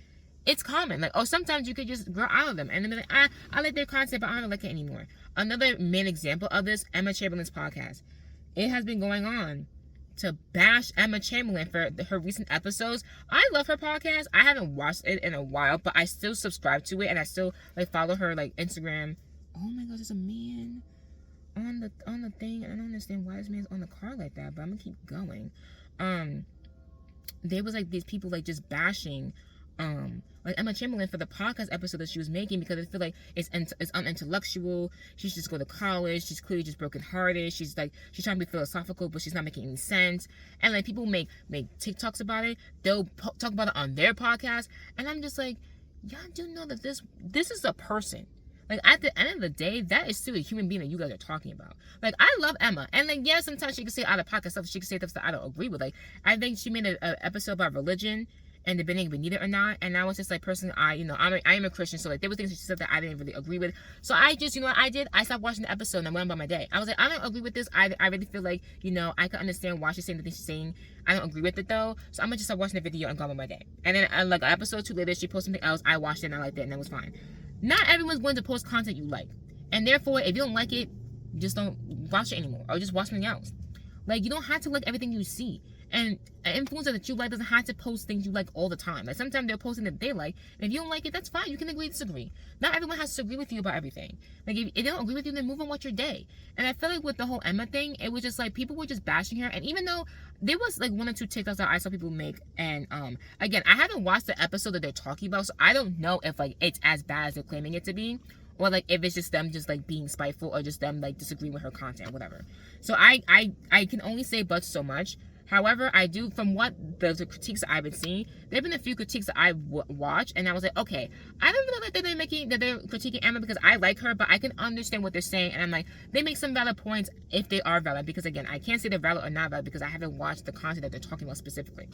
It's common. Like, sometimes you could just grow out of them. And then be like, I like their content, but I don't like it anymore. Another main example of this, Emma Chamberlain's podcast. It has been going on to bash Emma Chamberlain for her recent episodes. I love her podcast. I haven't watched it in a while, but I still subscribe to it, and I still follow her Instagram. Oh my gosh, there's a man on the thing, and I don't understand why this man's on the car like that, but I'm gonna keep going. There was these people just bashing Emma Chamberlain for the podcast episode that she was making, because I feel like it's unintellectual. She should just go to college. She's clearly just brokenhearted. She's trying to be philosophical, but she's not making any sense. And people make TikToks about it. They'll talk about it on their podcast, and I'm just like, y'all do know that this is a person. At the end of the day, that is still a human being that you guys are talking about. I love Emma, and yeah, sometimes she can say out of pocket stuff. She can say stuff that I don't agree with. I think she made an episode about religion and debating if we need it or not, and I was just personally, I am a Christian, so there were things she said that I didn't really agree with. So I just, what I did? I stopped watching the episode and I went on by my day. I was like, I don't agree with this. I really feel like, I can understand why she's saying the things she's saying. I don't agree with it though, so I'm gonna just stop watching the video and go on by my day. And then an episode 2 later, she posted something else. I watched it and I liked it, and it was fine. Not everyone's going to post content you like, and therefore, if you don't like it, just don't watch it anymore, or just watch something else. You don't have to like everything you see. And an influencer that you like doesn't have to post things you like all the time. Sometimes they're posting that they like, and if you don't like it, that's fine. You can agree to disagree. Not everyone has to agree with you about everything. If they don't agree with you, then move on with your day. And I feel like with the whole Emma thing, it was just people were just bashing her. And even though there was 1 or 2 TikToks that I saw people make, and again, I haven't watched the episode that they're talking about, so I don't know if it's as bad as they're claiming it to be, or if it's just them just being spiteful, or just them disagreeing with her content, whatever. So I can only say but so much. However, I do, from what the critiques that I've been seeing, there have been a few critiques that I've watched, and I was like, okay, I don't really like that they're critiquing Emma, because I like her, but I can understand what they're saying, and I'm like, they make some valid points if they are valid, because again, I can't say they're valid or not valid because I haven't watched the content that they're talking about specifically.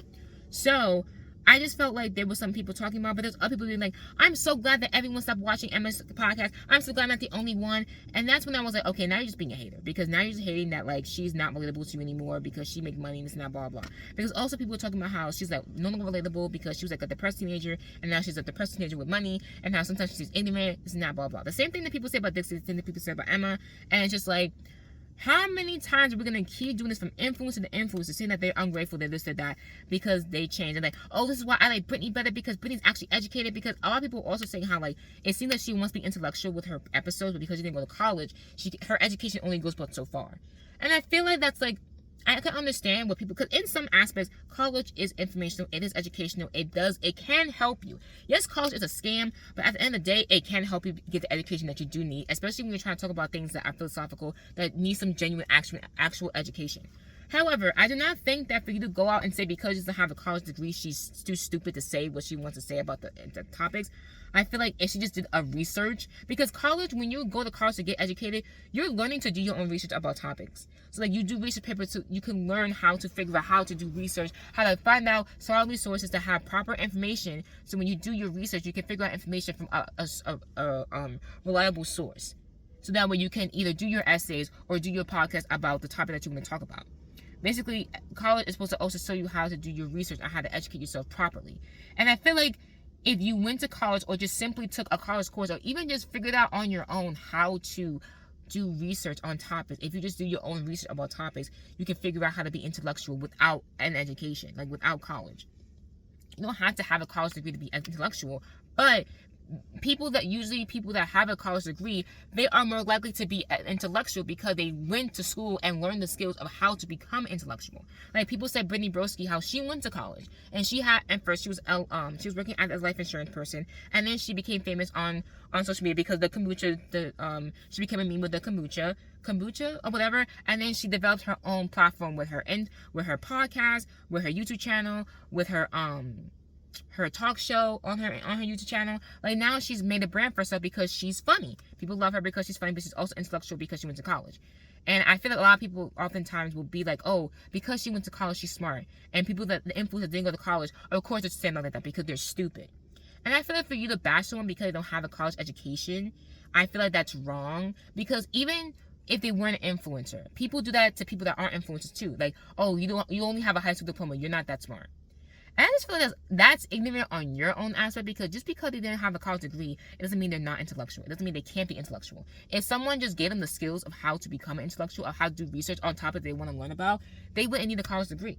So I just felt like there was some people talking about, but there's other people being like, I'm so glad that everyone stopped watching Emma's podcast. I'm so glad I'm not the only one. And that's when I was like, okay, now you're just being a hater, because now you're just hating that she's not relatable to you anymore because she makes money and this and that, blah, blah. Because also people were talking about how she's no longer relatable because she was a depressed teenager, and now she's a depressed teenager with money, and how sometimes she's ignorant, this and that, blah, blah. The same thing that people say about Dixie, the same thing that people say about Emma, and it's just how many times are we going to keep doing this from influencer to influencer, saying that they're ungrateful, they're this, they're that, because they changed? And oh, this is why I like Britney better, because Britney's actually educated. Because a lot of people are also saying how it seems like she wants to be intellectual with her episodes, but because she didn't go to college, her education only goes but so far. And I feel like that's I can understand what people, because in some aspects, college is informational, it is educational, it can help you. Yes, college is a scam, but at the end of the day, it can help you get the education that you do need, especially when you're trying to talk about things that are philosophical, that need some genuine actual education. However, I do not think that for you to go out and say because she doesn't have a college degree, she's too stupid to say what she wants to say about the topics. I feel like if she just did a research, because college, when you go to college to get educated, you're learning to do your own research about topics. So you do research papers so you can learn how to figure out how to do research, how to find out solid resources that have proper information. So when you do your research, you can figure out information from a reliable source. So that way you can either do your essays or do your podcast about the topic that you want to talk about. Basically, college is supposed to also show you how to do your research and how to educate yourself properly. And I feel like if you went to college or just simply took a college course or even just figured out on your own how to do research on topics, if you just do your own research about topics, you can figure out how to be intellectual without an education, like without college. You don't have to have a college degree to be intellectual, but people that have a college degree, they are more likely to be intellectual because they went to school and learned the skills of how to become intellectual. Like people said, Brittany Broski, how she went to college and she was working as a life insurance person, and then she became famous on social media because she became a meme with the kombucha or whatever, and then she developed her own platform with her podcast, with her YouTube channel, with her talk show on her YouTube channel. Like now she's made a brand for herself because she's funny. People love her because she's funny, but she's also intellectual because she went to college. And I feel like a lot of people oftentimes will be like, oh, because she went to college, she's smart. And people the influencers didn't go to college, of course they're saying like that because they're stupid. And I feel like for you to bash someone because they don't have a college education, I feel like that's wrong. Because even if they weren't an influencer, people do that to people that aren't influencers too. Like, oh, you only have a high school diploma, you're not that smart. And I just feel like that's ignorant on your own aspect, because just because they didn't have a college degree, it doesn't mean they're not intellectual. It doesn't mean they can't be intellectual. If someone just gave them the skills of how to become an intellectual, or how to do research on topics they want to learn about, they wouldn't need a college degree.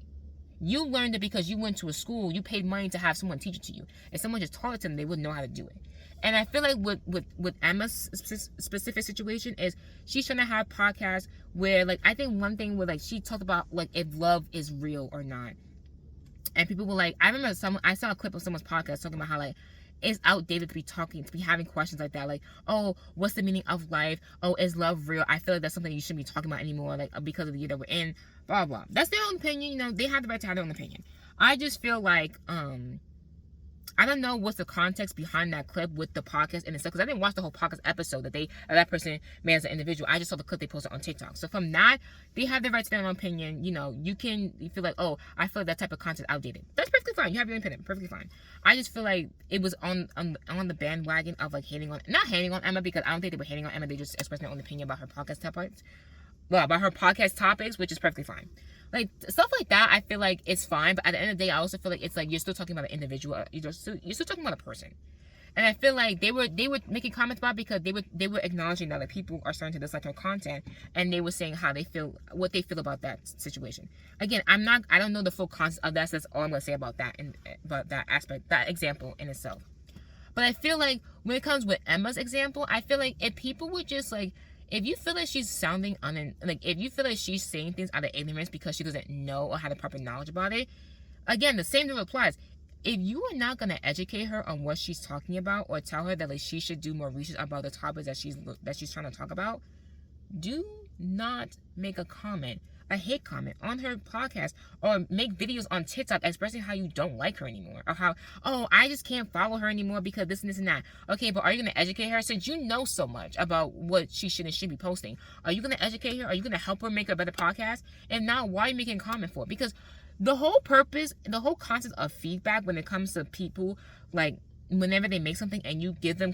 You learned it because you went to a school, you paid money to have someone teach it to you. If someone just taught it to them, they wouldn't know how to do it. And I feel like with Emma's specific situation is she's trying to have podcasts where, like, I think one thing where, like, she talked about, like, if love is real or not. And people were like, I remember I saw a clip of someone's podcast talking about how, like, it's outdated to be having questions like that. Like, oh, what's the meaning of life? Oh, is love real? I feel like that's something you shouldn't be talking about anymore, like, because of the year that we're in, blah, blah. That's their own opinion. You know, they have the right to have their own opinion. I just feel like, I don't know what's the context behind that clip with the podcast in itself, because I didn't watch the whole podcast episode that person made as an individual. I just saw the clip they posted on TikTok. So from that, they have the right to their own opinion. You know, you feel like, oh, I feel like that type of content outdated. That's perfectly fine. You have your own opinion. Perfectly fine. I just feel like it was on the bandwagon of, like, not hating on Emma, because I don't think they were hating on Emma. They just expressed their own opinion about her podcast topics. Well, about her podcast topics, which is perfectly fine. Like, stuff like that, I feel like it's fine. But at the end of the day, I also feel like it's like you're still talking about an individual. You're still talking about a person. And I feel like they were making comments about it because they were acknowledging that, like, people are starting to dislike her content, and they were saying what they feel about that situation. Again, I don't know the full context of that. So that's all I'm gonna say about that about that aspect, that example in itself. But I feel like when it comes with Emma's example, I feel like if people would just, like, if you feel like she's sounding if you feel like she's saying things out of ignorance because she doesn't know or have the proper knowledge about it, again, the same thing applies. If you are not gonna educate her on what she's talking about, or tell her that, like, she should do more research about the topics that she's trying to talk about, do not make a hate comment on her podcast, or make videos on TikTok expressing how you don't like her anymore, or how, oh, I just can't follow her anymore because this and this and that. Okay, but are you going to educate her? Since you know so much about what she should and should be posting, are you going to educate her? Are you going to help her make a better podcast? If not, why are you making a comment for? Because the whole concept of feedback when it comes to people, like, whenever they make something and you give them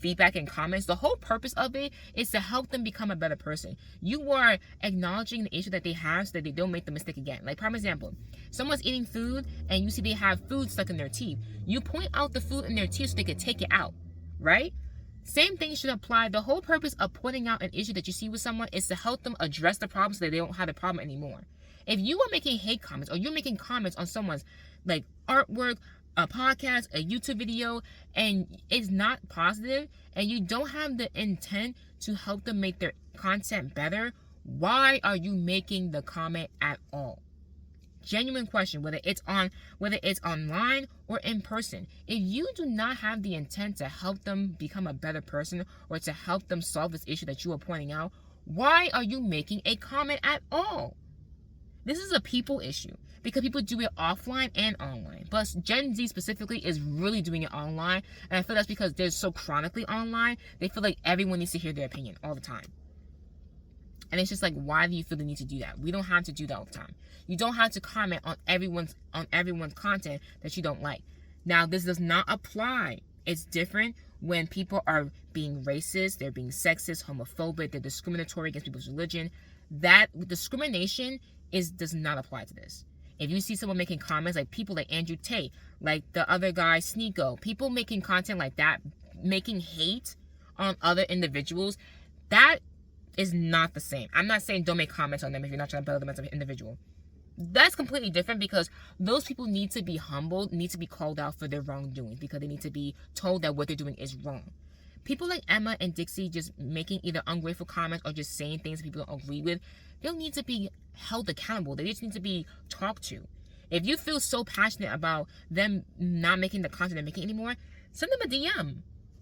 feedback and comments, the whole purpose of it is to help them become a better person. You are acknowledging the issue that they have so that they don't make the mistake again. Like, prime example, someone's eating food and you see they have food stuck in their teeth. You point out the food in their teeth so they can take it out, right? Same thing should apply. The whole purpose of pointing out an issue that you see with someone is to help them address the problem so that they don't have the problem anymore. If you are making hate comments, or you're making comments on someone's, like, artwork, a podcast, a YouTube video, and it's not positive, and you don't have the intent to help them make their content better, why are you making the comment at all? Genuine question, whether it's online or in person. If you do not have the intent to help them become a better person, or to help them solve this issue that you are pointing out, why are you making a comment at all? This is a people issue, because people do it offline and online. But Gen Z specifically is really doing it online. And I feel that's because they're so chronically online, they feel like everyone needs to hear their opinion all the time. And it's just like, why do you feel the need to do that? We don't have to do that all the time. You don't have to comment on everyone's content that you don't like. Now, this does not apply. It's different when people are being racist, they're being sexist, homophobic, they're discriminatory against people's religion. That discrimination does not apply to this. If you see someone making comments like people like Andrew Tate, like the other guy Sneeko, people making content like that, making hate on other individuals, that is not the same. I'm not saying don't make comments on them if you're not trying to build them as an individual. That's completely different, because those people need to be humbled, need to be called out for their wrongdoing, because they need to be told that what they're doing is wrong. People like Emma and Dixie just making either ungrateful comments or just saying things people don't agree with, they don't need to be held accountable. They just need to be talked to. If you feel so passionate about them not making the content they're making anymore, send them a DM.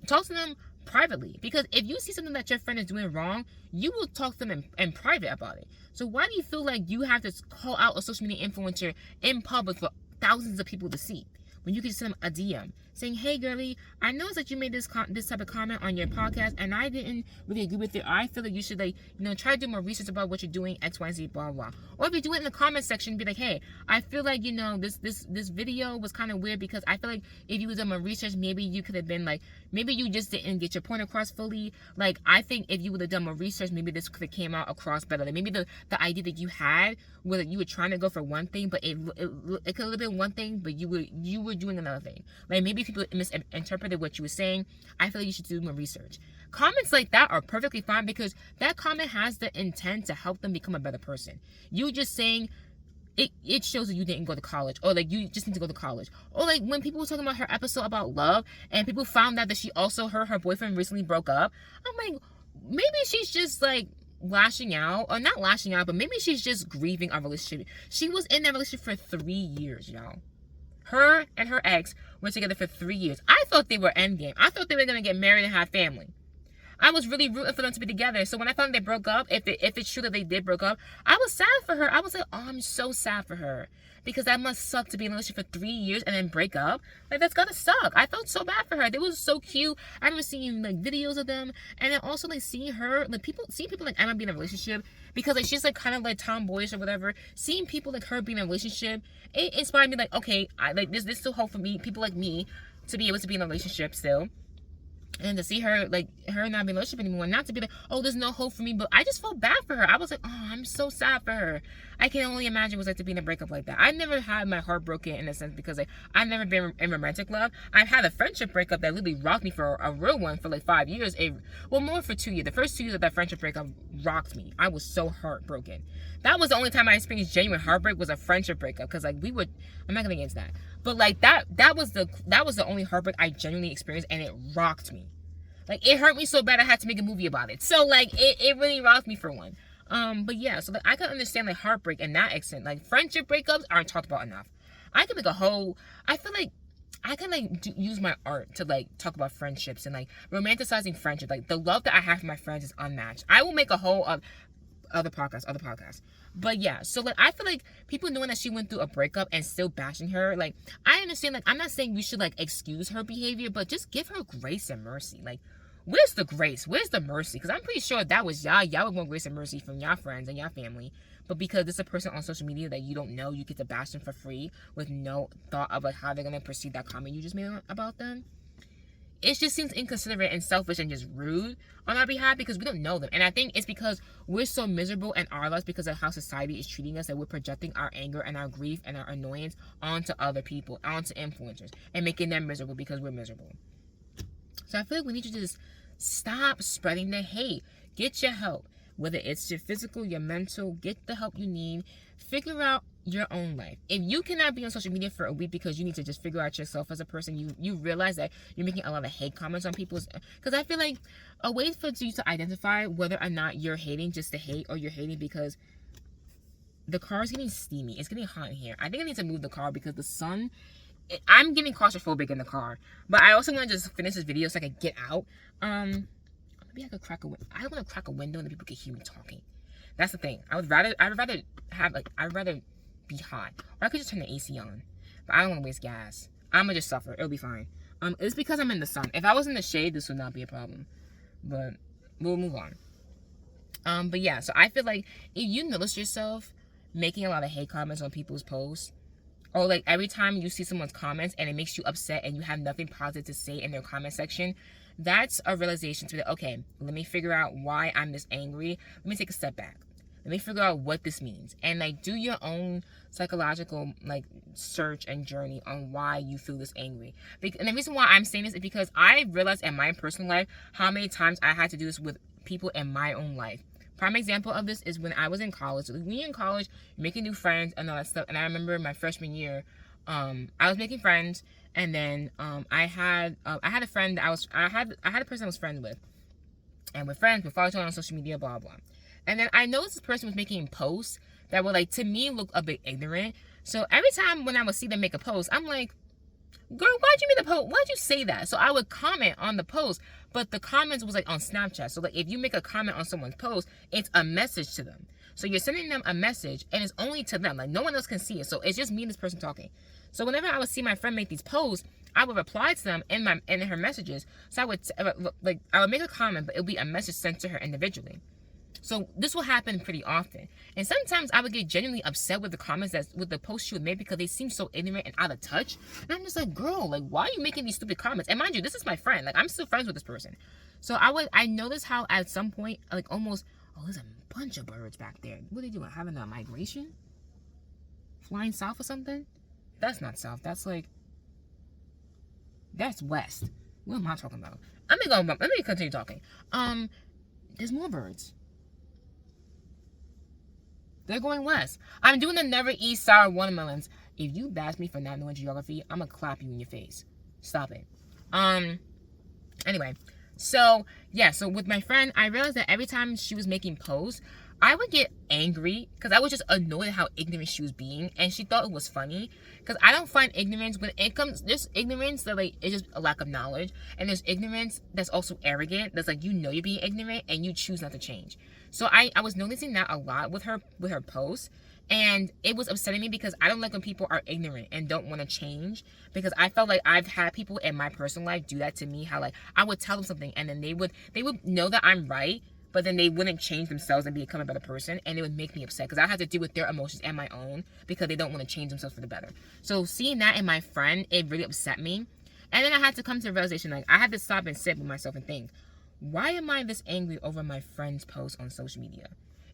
Talk to them privately. Because if you see something that your friend is doing wrong, you will talk to them in private about it. So why do you feel like you have to call out a social media influencer in public for thousands of people to see, when you can send them a DM saying, hey girlie, I noticed that you made this type of comment on your podcast and I didn't really agree with it. I feel like you should try to do more research about what you're doing, X, Y, Z, blah, blah. Or if you do it in the comment section, be like, hey, I feel like, this video was kind of weird, because I feel like if you would have done more research, maybe you could have been like, maybe you just didn't get your point across fully. Like, I think if you would have done more research, maybe this could have came out across better. Like, maybe the idea that you had, whether you were trying to go for one thing, but it could have been one thing, but you were doing another thing. Like, maybe people misinterpreted what you were saying. I feel like you should do more research. Comments like that are perfectly fine, because that comment has the intent to help them become a better person. You just saying it shows that you didn't go to college, or like you just need to go to college. Or like when people were talking about her episode about love and people found out that she also her boyfriend recently broke up, I'm like, maybe she's just like lashing out, or not lashing out, but maybe she's just grieving a relationship. She was in that relationship for 3 years, y'all. Her and her ex were together for 3 years. I thought they were endgame. I thought they were gonna get married and have family. I was really rooting for them to be together. So when I found they broke up, if it's true that they did broke up, I was sad for her. I was like, oh, I'm so sad for her. Because that must suck to be in a relationship for 3 years and then break up. Like, that's gotta suck. I felt so bad for her. They was so cute. I remember seeing like videos of them, and then also like seeing her, like seeing people like Emma be in a relationship, because like she's like kind of like tomboyish or whatever. Seeing people like her be in a relationship, it inspired me, like, okay, I like this still hope for me, people like me, to be able to be in a relationship still. And to see her, like, her not be in a relationship anymore, not to be like, oh, there's no hope for me, but I just felt bad for her. I was like, oh, I'm so sad for her. I can only imagine what it's like to be in a breakup like that. I never had my heart broken in a sense, because like I've never been in romantic love. I've had a friendship breakup that literally rocked me for a real one for like 5 years. More for 2 years. The first 2 years of that friendship breakup rocked me. I was so heartbroken. That was the only time I experienced genuine heartbreak, was a friendship breakup, because like I'm not gonna get into that, but like that was the only heartbreak I genuinely experienced, and it rocked me. Like, it hurt me so bad I had to make a movie about it. So like it really rocked me for one. But yeah, so like I can understand like heartbreak and that extent. Like, friendship breakups aren't talked about enough. I can make a whole, I feel like I can like use my art to like talk about friendships and like romanticizing friendship. Like, the love that I have for my friends is unmatched. I will make a whole other podcasts. But yeah, so like I feel like people knowing that she went through a breakup and still bashing her, like, I understand, like, I'm not saying you should like excuse her behavior, but just give her grace and mercy. Like, where's the grace? Where's the mercy? Because I'm pretty sure if that was y'all would want grace and mercy from y'all friends and y'all family. But because it's a person on social media that you don't know, you get to bash them for free with no thought of like how they're gonna perceive that comment you just made about them. It just seems inconsiderate and selfish and just rude on our behalf, because we don't know them. And I think it's because we're so miserable in our lives because of how society is treating us, that we're projecting our anger and our grief and our annoyance onto other people, onto influencers, and making them miserable because we're miserable. So I feel like we need to just stop spreading the hate. Get your help. Whether it's your physical, your mental, get the help you need. Figure out your own life. If you cannot be on social media for a week because you need to just figure out yourself as a person, you realize that you're making a lot of hate comments on people's, because I feel like a way for you to identify whether or not you're hating just to hate, or you're hating because the car is getting steamy. It's getting hot in here. I think I need to move the car because the sun, I'm getting claustrophobic in the car. But I also want to just finish this video so I can get out. Maybe I could crack a window. I don't want to crack a window and people can hear me talking. That's the thing. I'd rather be hot. Or I could just turn the AC on. But I don't want to waste gas. I'm gonna just suffer. It'll be fine. It's because I'm in the sun. If I was in the shade, this would not be a problem. But we'll move on. But yeah, so I feel like if you notice yourself making a lot of hate comments on people's posts, or like every time you see someone's comments and it makes you upset and you have nothing positive to say in their comment section, that's a realization to be like, okay, let me figure out why I'm this angry. Let me take a step back. Let me figure out what this means. And like do your own psychological like search and journey on why you feel this angry. And the reason why I'm saying this is because I realized in my personal life how many times I had to do this with people in my own life. Prime example of this is when I was in college. So when you're in college, you're making new friends and all that stuff. And I remember my freshman year, I was making friends, and then I had a friend that I had a person I was friends with, and we're friends. We're following each other on social media, blah blah. And then I noticed this person was making posts that were like, to me, look a bit ignorant. So every time when I would see them make a post, I'm like, girl, why'd you make the post? Why'd you say that? So I would comment on the post, but the comments was like on Snapchat. So like if you make a comment on someone's post, it's a message to them. So you're sending them a message and it's only to them. Like no one else can see it. So it's just me and this person talking. So whenever I would see my friend make these posts, I would reply to them in her messages. So I would make a comment, but it would be a message sent to her individually. So this will happen pretty often. And sometimes I would get genuinely upset with the comments with the posts she would make because they seem so ignorant and out of touch. And I'm just like, girl, like, why are you making these stupid comments? And mind you, this is my friend. Like, I'm still friends with this person. So I noticed how at some point, like almost, oh, there's a bunch of birds back there. What are they doing? Having a migration? Flying south or something? That's not south. That's west. What am I talking about? Let me continue talking. There's more birds. They're going west. I'm doing the never eat sour watermelons. If you bash me for not knowing geography, I'm gonna clap you in your face. Stop it. Anyway, so yeah, so with my friend, I realized that every time she was making posts, I would get angry because I was just annoyed at how ignorant she was being, and she thought it was funny. Because I don't find ignorance when it comes. There's ignorance that like it's just a lack of knowledge, and there's ignorance that's also arrogant. That's like you're being ignorant and you choose not to change. So I was noticing that a lot with her posts, and it was upsetting me because I don't like when people are ignorant and don't want to change. Because I felt like I've had people in my personal life do that to me. How like I would tell them something and then they would know that I'm right, but then they wouldn't change themselves and become a better person, and it would make me upset because I had to deal with their emotions and my own because they don't want to change themselves for the better. So seeing that in my friend, it really upset me. And then I had to come to the realization, like I had to stop and sit with myself and think, why am I this angry over my friend's post on social media?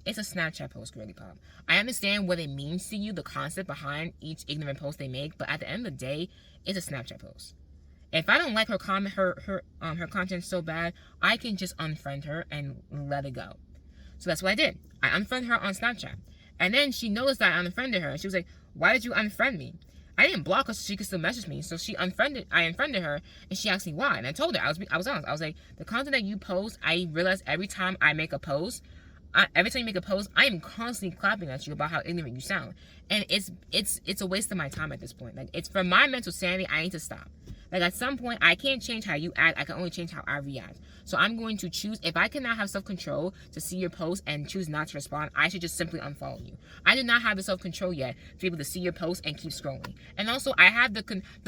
It's a Snapchat post, girly pop. I understand what it means to you, the concept behind each ignorant post they make, but at the end of the day, it's a Snapchat post. If I don't like her comment, her content so bad, I can just unfriend her and let it go. So that's what I did. I unfriended her on Snapchat. And then she noticed that I unfriended her. And she was like, why did you unfriend me? I didn't block her so she could still message me. So I unfriended her, and she asked me why. And I told her, I was honest. I was like, the content that you post, I realize every time you make a post, I am constantly clapping at you about how ignorant you sound. And it's a waste of my time at this point. Like, it's for my mental sanity, I need to stop. Like, at some point, I can't change how you act. I can only change how I react. So I'm going to choose, if I cannot have self-control to see your post and choose not to respond, I should just simply unfollow you. I do not have the self-control yet to be able to see your post and keep scrolling. And also, I have the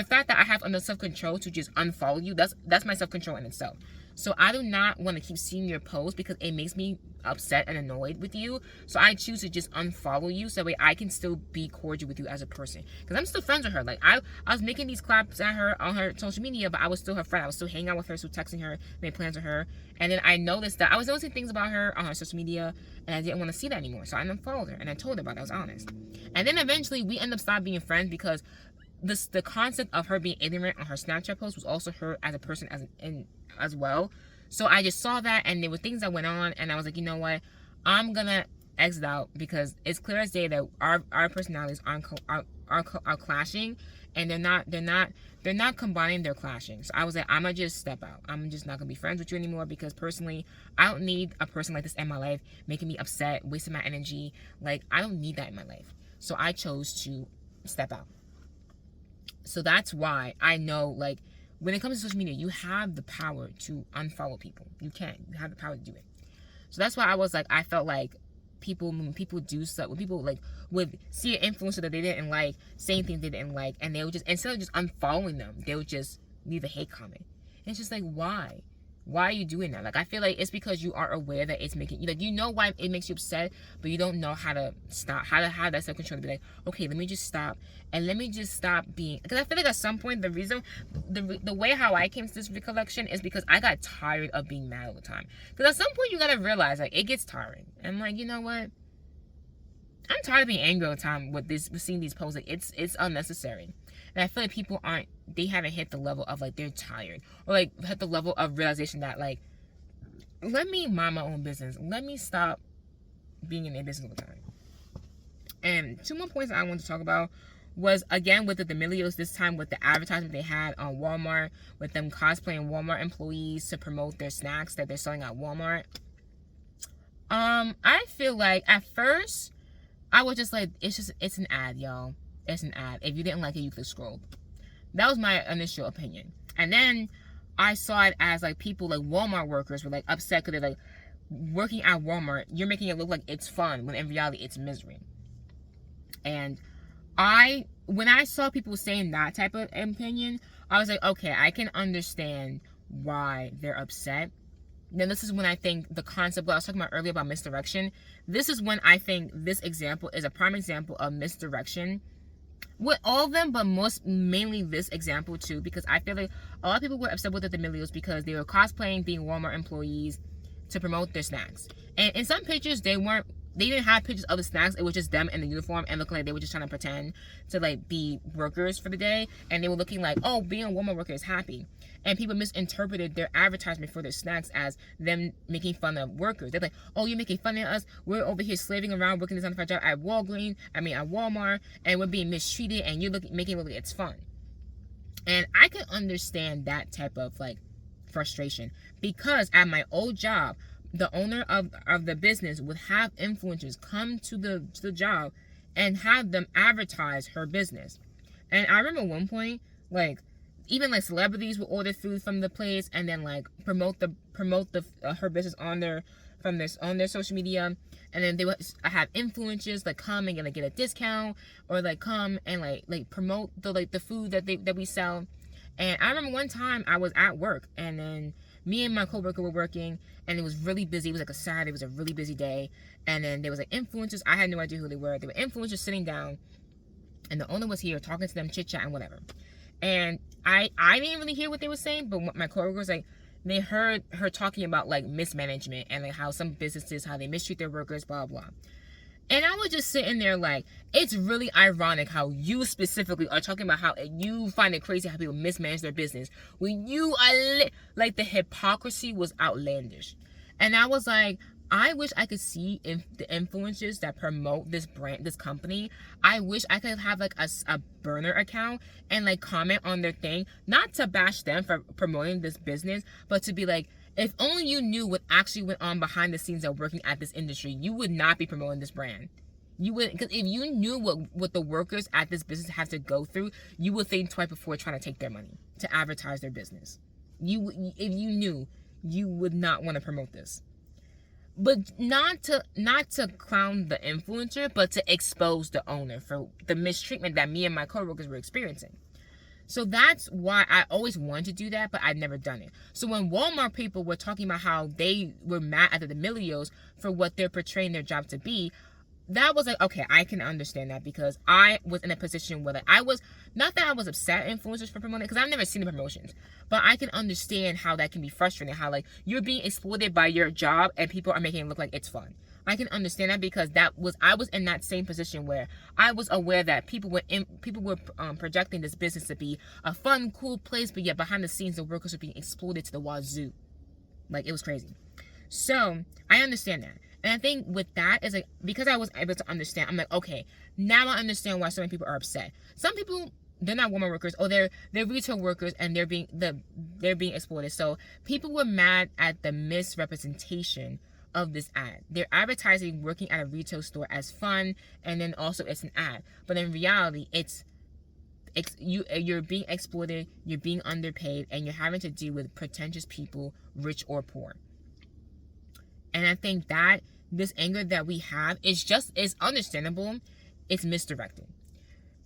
fact that I have enough self-control to just unfollow you, that's my self-control in itself. So I do not want to keep seeing your post because it makes me upset and annoyed with you. So I choose to just unfollow you so that way I can still be cordial with you as a person. Because I'm still friends with her. Like, I was making these claps at her on her social media, but I was still her friend. I was still hanging out with her, still texting her, made plans with her. And then I noticed that I was noticing things about her on her social media, and I didn't want to see that anymore. So I unfollowed her, and I told her about it. I was honest. And then eventually we ended up stopping being friends because the concept of her being ignorant on her Snapchat post was also her as a person as well. So I just saw that, and there were things that went on, and I was like, you know what, I'm gonna exit out because it's clear as day that our personalities are clashing, and they're not combining, they're clashing. So I was like, I'm gonna just step out. I'm just not gonna be friends with you anymore because personally, I don't need a person like this in my life making me upset, wasting my energy. Like, I don't need that in my life. So I chose to step out. So that's why I know, like, when it comes to social media, you have the power to unfollow people. You have the power to do it. So that's why I was like, I felt like when people do stuff, when people like would see an influencer that they didn't like, saying things they didn't like, and they would just, instead of just unfollowing them, they would just leave a hate comment. And it's just like, why? Why are you doing that? Like, I feel like it's because you are aware that it's making you, like, you know why it makes you upset, but you don't know how to stop, how to have that self-control to be like, okay, let me just stop, and let me just stop being, because I feel like at some point, the way how I came to this recollection is because I got tired of being mad all the time. Because at some point, you gotta realize, like, it gets tiring. And I'm like, you know what? I'm tired of being angry all the time with seeing these posts. Like, it's unnecessary. And I feel like people they haven't hit the level of, like, they're tired. Or, like, hit the level of realization that, like, let me mind my own business. Let me stop being in their business all the time. And 2 more points I want to talk about was, again, with the D'Amelios, this time with the advertisement they had on Walmart, with them cosplaying Walmart employees to promote their snacks that they're selling at Walmart. I feel like at first I was just like, it's an ad, y'all. It's an ad. If you didn't like it, you could scroll. That was my initial opinion. And then I saw it as, like, people, like, Walmart workers were, like, upset because they're, like, working at Walmart, you're making it look like it's fun, when in reality it's misery. And when I saw people saying that type of opinion, I was like, okay, I can understand why they're upset. Then this is when I think the concept, what I was talking about earlier about misdirection, this is when I think this example is a prime example of misdirection. With all of them, but mainly this example too, because I feel like a lot of people were upset with the D'Amelios because they were cosplaying being Walmart employees to promote their snacks. And in some pictures, they didn't have pictures of the snacks. It was just them in the uniform and looking like they were just trying to pretend to, like, be workers for the day. And they were looking like, oh, being a Walmart worker is happy. And people misinterpreted their advertisement for their snacks as them making fun of workers. They're like, oh, you're making fun of us. We're over here slaving around working this unfair job at Walmart, and we're being mistreated, and you're making it look like it's fun. And I can understand that type of, like, frustration, because at my old job, the owner of the business would have influencers come to the job and have them advertise her business. And I remember one point, like, even, like, celebrities would order food from the place and then, like, promote her business on their social media. And then they would have influencers, like, come and get a discount, or, like, come and like promote the food that we sell. And I remember one time I was at work, and then me and my coworker were working, and it was really busy. It was like a Saturday. It was a really busy day. And then there was, like, influencers. I had no idea who they were. They were influencers sitting down, and the owner was here talking to them, chit-chat and whatever. And I didn't really hear what they were saying, but what my coworker was like, they heard her talking about, like, mismanagement and, like, how some businesses, how they mistreat their workers, blah, blah. And I was just sitting there like, it's really ironic how you specifically are talking about how you find it crazy how people mismanage their business when you are like, the hypocrisy was outlandish. And I was like, I wish I could see the influencers that promote this brand, this company. I wish I could have, like, a burner account and, like, comment on their thing, not to bash them for promoting this business, but to be like, if only you knew what actually went on behind the scenes of working at this industry, you would not be promoting this brand. You would, because if you knew what the workers at this business have to go through, you would think twice before trying to take their money to advertise their business. If you knew, you would not want to promote this. But not to clown the influencer, but to expose the owner for the mistreatment that me and my coworkers were experiencing. So that's why I always wanted to do that, but I'd never done it. So when Walmart people were talking about how they were mad at the D'Amelios for what they're portraying their job to be, that was like, okay, I can understand that, because I was in a position where, like, I was, not that I was upset at influencers for promoting, because I've never seen the promotions, but I can understand how that can be frustrating, how, like, you're being exploited by your job and people are making it look like it's fun. I can understand that, because I was in that same position where I was aware that people were projecting this business to be a fun, cool place, but yet behind the scenes the workers were being exploited to the wazoo. Like, it was crazy. So I understand that. And I think with that is, like, because I was able to understand, I'm like, okay, now I understand why so many people are upset. Some people, they're not Walmart workers, or they're retail workers, and they're being exploited. So people were mad at the misrepresentation of this ad. They're advertising working at a retail store as fun, and then also it's an ad. But in reality, you're being exploited, you're being underpaid, and you're having to deal with pretentious people, rich or poor. And I think that this anger that we have is understandable. It's misdirected.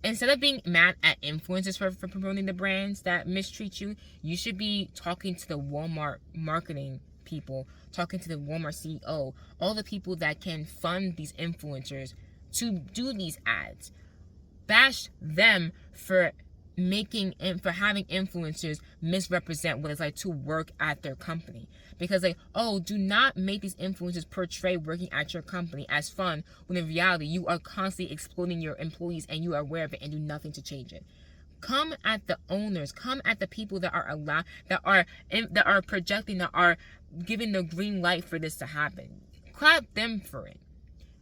Instead of being mad at influencers for promoting the brands that mistreat you, you should be talking to the Walmart marketing people, talking to the Walmart CEO, all the people that can fund these influencers to do these ads. Bash them for for having influencers misrepresent what it's like to work at their company. Because like, oh, do not make these influencers portray working at your company as fun, when in reality you are constantly exploiting your employees and you are aware of it and do nothing to change it. Come at the owners, come at the people that are projecting, that are giving the green light for this to happen. Clap them for it.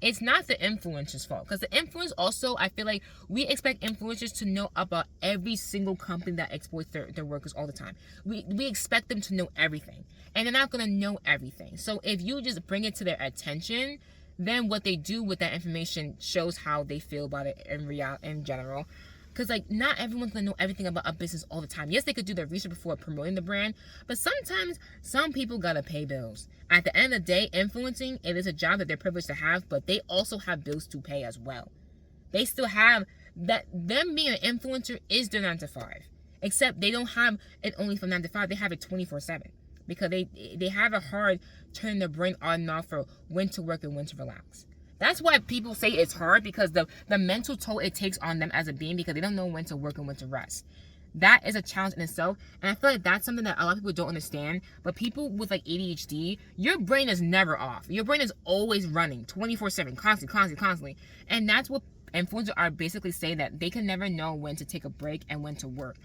It's not the influencers' fault, because the influencers also, I feel like we expect influencers to know about every single company that exploits their workers all the time. We expect them to know everything, and they're not going to know everything. So if you just bring it to their attention, then what they do with that information shows how they feel about it in general. Because, like, not everyone's going to know everything about a business all the time. Yes, they could do their research before promoting the brand, but sometimes some people got to pay bills. At the end of the day, influencing, it is a job that they're privileged to have, but they also have bills to pay as well. They still have that. Them being an influencer is their 9 to 5. Except they don't have it only from 9 to 5. They have it 24/7. Because they have a hard turning their brain on and off for when to work and when to relax. That's why people say it's hard, because the mental toll it takes on them as a being, because they don't know when to work and when to rest. That is a challenge in itself, and I feel like that's something that a lot of people don't understand. But people with like ADHD, your brain is never off. Your brain is always running 24/7, constantly. And that's what influencers are basically saying, that they can never know when to take a break and when to work.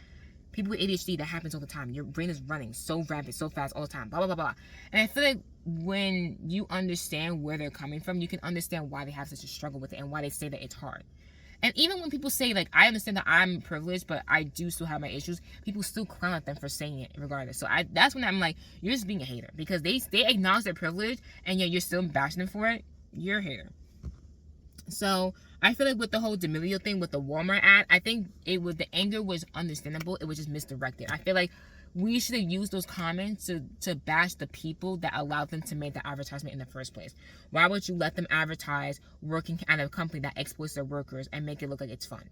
People with ADHD, that happens all the time. Your brain is running so rapid, so fast all the time, blah, blah, blah, blah. And I feel like when you understand where they're coming from, you can understand why they have such a struggle with it and why they say that it's hard. And even when people say, like, I understand that I'm privileged, but I do still have my issues, people still clown at them for saying it regardless. So that's when I'm like, you're just being a hater, because they acknowledge their privilege, and yet you're still bashing them for it. You're a hater. So I feel like with the whole D'Amelio thing with the Walmart ad, I think the anger was understandable. It was just misdirected. I feel like we should have used those comments to bash the people that allowed them to make the advertisement in the first place. Why would you let them advertise working at a company that exploits their workers and make it look like it's fun?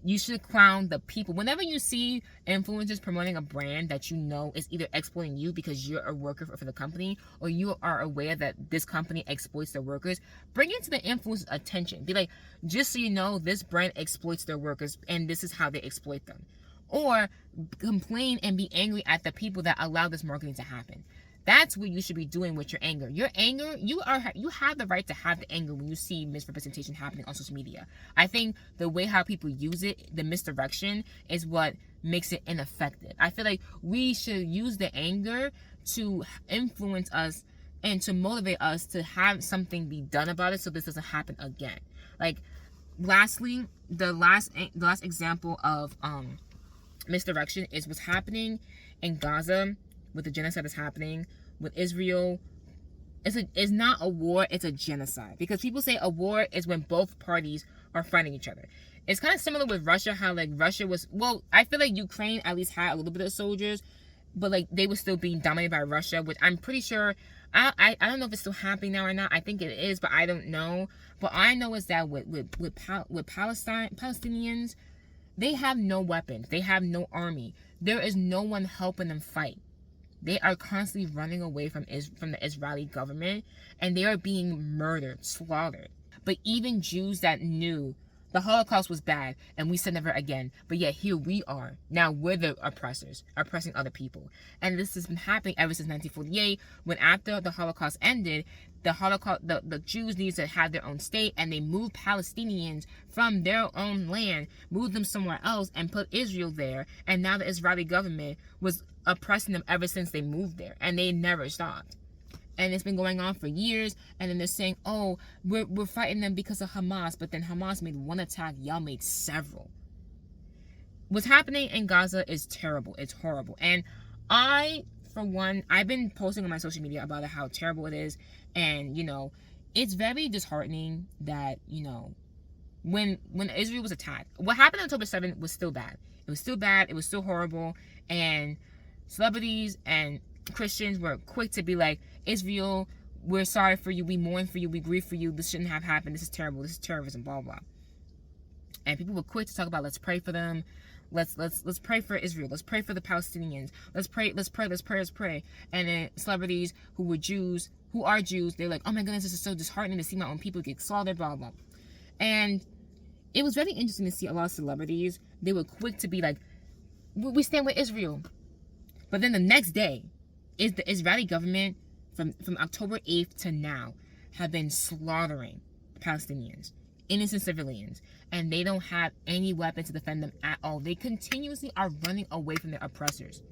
You should clown the people. Whenever you see influencers promoting a brand that you know is either exploiting you because you're a worker for the company, or you are aware that this company exploits their workers, bring it to the influencer's attention. Be like, just so you know, this brand exploits their workers and this is how they exploit them. Or complain and be angry at the people that allow this marketing to happen. That's what you should be doing with your anger. Your anger, you have the right to have the anger when you see misrepresentation happening on social media. I think the way how people use it, the misdirection, is what makes it ineffective. I feel like we should use the anger to influence us and to motivate us to have something be done about it so this doesn't happen again. Like, lastly, the last example of misdirection is what's happening in Gaza with the genocide that's happening with Israel. It's not a war, it's a genocide. Because people say a war is when both parties are fighting each other. It's kind of similar with Russia, how like Russia was, well, I feel like Ukraine at least had a little bit of soldiers, but like they were still being dominated by Russia, which I'm pretty sure, I don't know if it's still happening now or not. I think it is, but I don't know. But all I know is that with Palestinians, they have no weapons, they have no army. There is no one helping them fight. They are constantly running away from the Israeli government, and they are being murdered, slaughtered. But even Jews that knew the Holocaust was bad, and we said never again, but yet here we are. Now we're the oppressors, oppressing other people. And this has been happening ever since 1948, when after the Holocaust ended, the Jews needed to have their own state, and they moved Palestinians from their own land, moved them somewhere else, and put Israel there. And now the Israeli government was oppressing them ever since they moved there, and they never stopped. And it's been going on for years, and then they're saying, oh, we're fighting them because of Hamas, but then Hamas made one attack, y'all made several. What's happening in Gaza is terrible. It's horrible. And for one, I've been posting on my social media about how terrible it is. And, it's very disheartening that, when Israel was attacked, what happened on October 7th was still bad. It was still bad. It was still horrible. And celebrities and Christians were quick to be like, Israel, we're sorry for you. We mourn for you. We grieve for you. This shouldn't have happened. This is terrible. This is terrorism, blah, blah. And people were quick to talk about, let's pray for them. Let's pray for Israel. Let's pray for the Palestinians. Let's pray. And then celebrities who are Jews, they're like, oh my goodness, this is so disheartening to see my own people get slaughtered, blah, blah. And it was very interesting to see a lot of celebrities. They were quick to be like, we stand with Israel. But then the next day, is the Israeli government from October 8th to now have been slaughtering Palestinians, innocent civilians, and they don't have any weapons to defend them at all. They continuously are running away from their oppressors.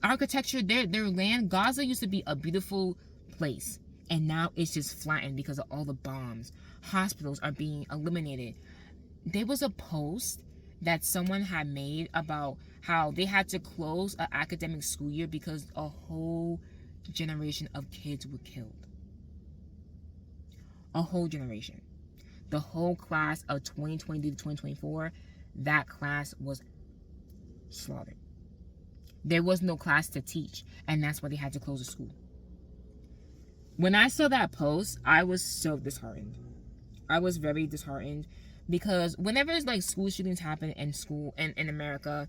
Architecture, their land, Gaza used to be a beautiful place, and now it's just flattened because of all the bombs. Hospitals are being eliminated. There was a post that someone had made about how they had to close an academic school year because a whole generation of kids were killed. A whole generation. The whole class of 2020 to 2024, that class was slaughtered. There was no class to teach, and that's why they had to close the school. When I saw that post, I was so disheartened. I was very disheartened because whenever it's like school shootings happen in school and in America,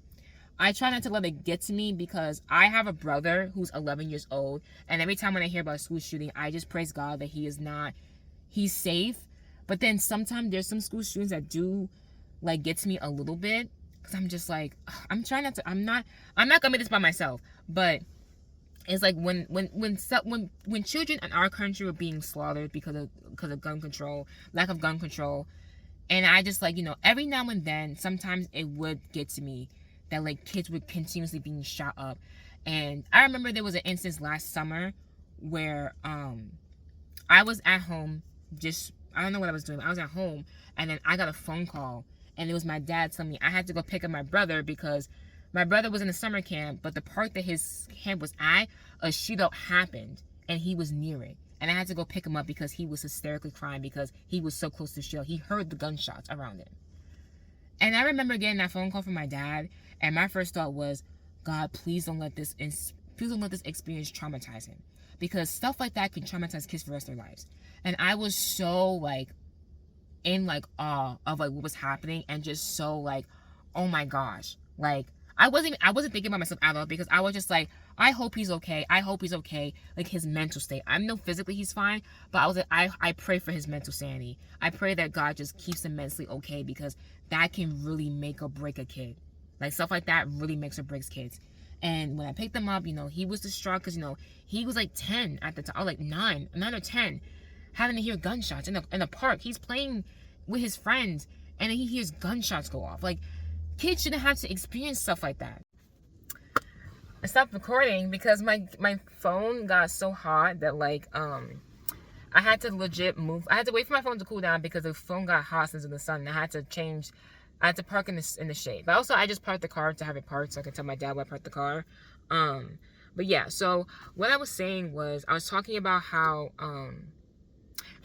I try not to let it get to me because I have a brother who's 11 years old, and every time when I hear about a school shooting, I just praise God that he's safe. But then sometimes there's some school shootings that do like get to me a little bit because I'm just like, I'm trying not to, I'm not gonna make this by myself, but it's like when children in our country were being slaughtered because of gun control, lack of gun control, and I just like, every now and then, sometimes it would get to me that like kids were continuously being shot up. And I remember there was an instance last summer where I was at home, I don't know what I was doing. I was at home, and then I got a phone call, and it was my dad telling me I had to go pick up my brother because my brother was in a summer camp, but the part that his camp was at, a shootout happened, and he was near it. And I had to go pick him up because he was hysterically crying because he was so close to the shootout. He heard the gunshots around him. And I remember getting that phone call from my dad, and my first thought was, God, please don't let this experience traumatize him, because stuff like that can traumatize kids for the rest of their lives. And I was so like in like awe of like what was happening, and just so like, oh my gosh, like I wasn't thinking about myself at all, because I was just like, I hope he's okay. I hope he's okay. Like his mental state. I know physically he's fine, but I was like, I pray for his mental sanity. I pray that God just keeps him mentally okay, because that can really make or break a kid. Like stuff like that really makes or breaks kids. And when I picked him up, he was distraught because, he was like 10 at the time. I was like 9 or 10, having to hear gunshots in the park. He's playing with his friends, and then he hears gunshots go off. Like, kids shouldn't have to experience stuff like that. I stopped recording because my phone got so hot that like I had to legit move. I had to wait for my phone to cool down because the phone got hot since in the sun. And I had to park in the shade. But also I just parked the car to have it parked so I can tell my dad where I parked the car. But yeah, so what I was saying was I was talking about how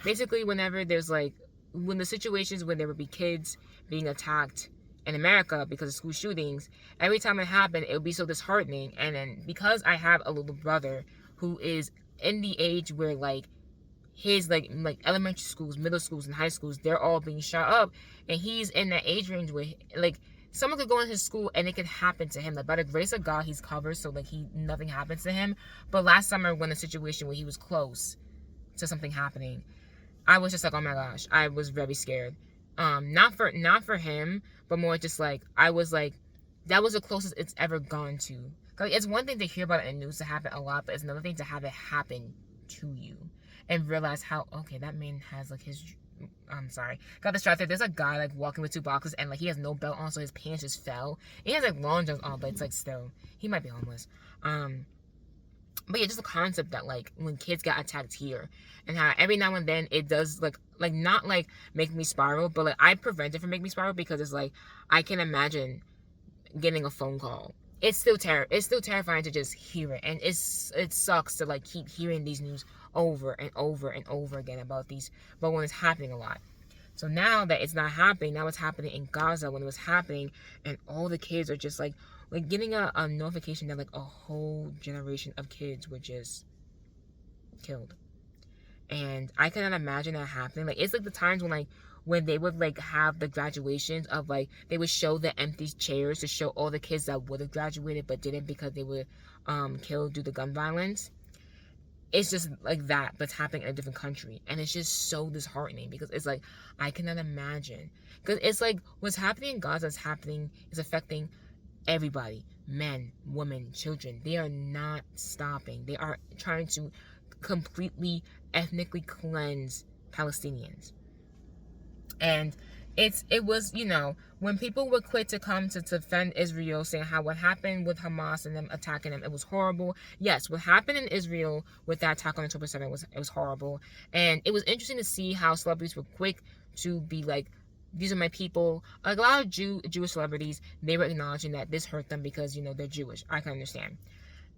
basically whenever there's like, when the situations where there would be kids being attacked in America because of school shootings, every time it happened, it would be so disheartening. And then because I have a little brother who is in the age where like his like elementary schools, middle schools, and high schools, they're all being shot up, and he's in that age range where like someone could go in his school and it could happen to him. Like by the grace of God, he's covered, so like nothing happens to him. But last summer, when a situation where he was close to something happening, I was just like, oh my gosh, I was very scared. Not for him, but more just like I was like, that was the closest it's ever gone to. Like, it's one thing to hear about it in the news to happen a lot, but it's another thing to have it happen to you and realize how, okay, that man has like his, I'm sorry, got distracted. There's a guy like walking with 2 boxes, and like he has no belt on, so his pants just fell. He has like long johns on, but it's like still, he might be homeless. But yeah, just the concept that like when kids get attacked here, and how every now and then it does like not like make me spiral, but like I prevent it from making me spiral, because it's like I can imagine getting a phone call. It's still terrifying to just hear it, and it sucks to like keep hearing these news over and over and over again about when it's happening a lot. So now that it's not happening, now it's happening in Gaza when it was happening, and all the kids are just like getting a notification that like a whole generation of kids were just killed. And I cannot imagine that happening. Like, it's like the times when they would like have the graduations of like, they would show the empty chairs to show all the kids that would have graduated but didn't because they were killed due to gun violence. it's just like that, but it's happening in a different country. And it's just so disheartening because it's like, I cannot imagine. Because it's like, what's happening in Gaza is affecting everybody. Men, women, children. They are not stopping. They are trying to completely ethnically cleanse Palestinians. And it was, when people were quick to come to defend Israel, saying how what happened with Hamas and them attacking them, it was horrible. Yes, what happened in Israel with that attack on October 7th was horrible. And it was interesting to see how celebrities were quick to be like, these are my people. Like a lot of Jewish celebrities, they were acknowledging that this hurt them because, they're Jewish. I can understand.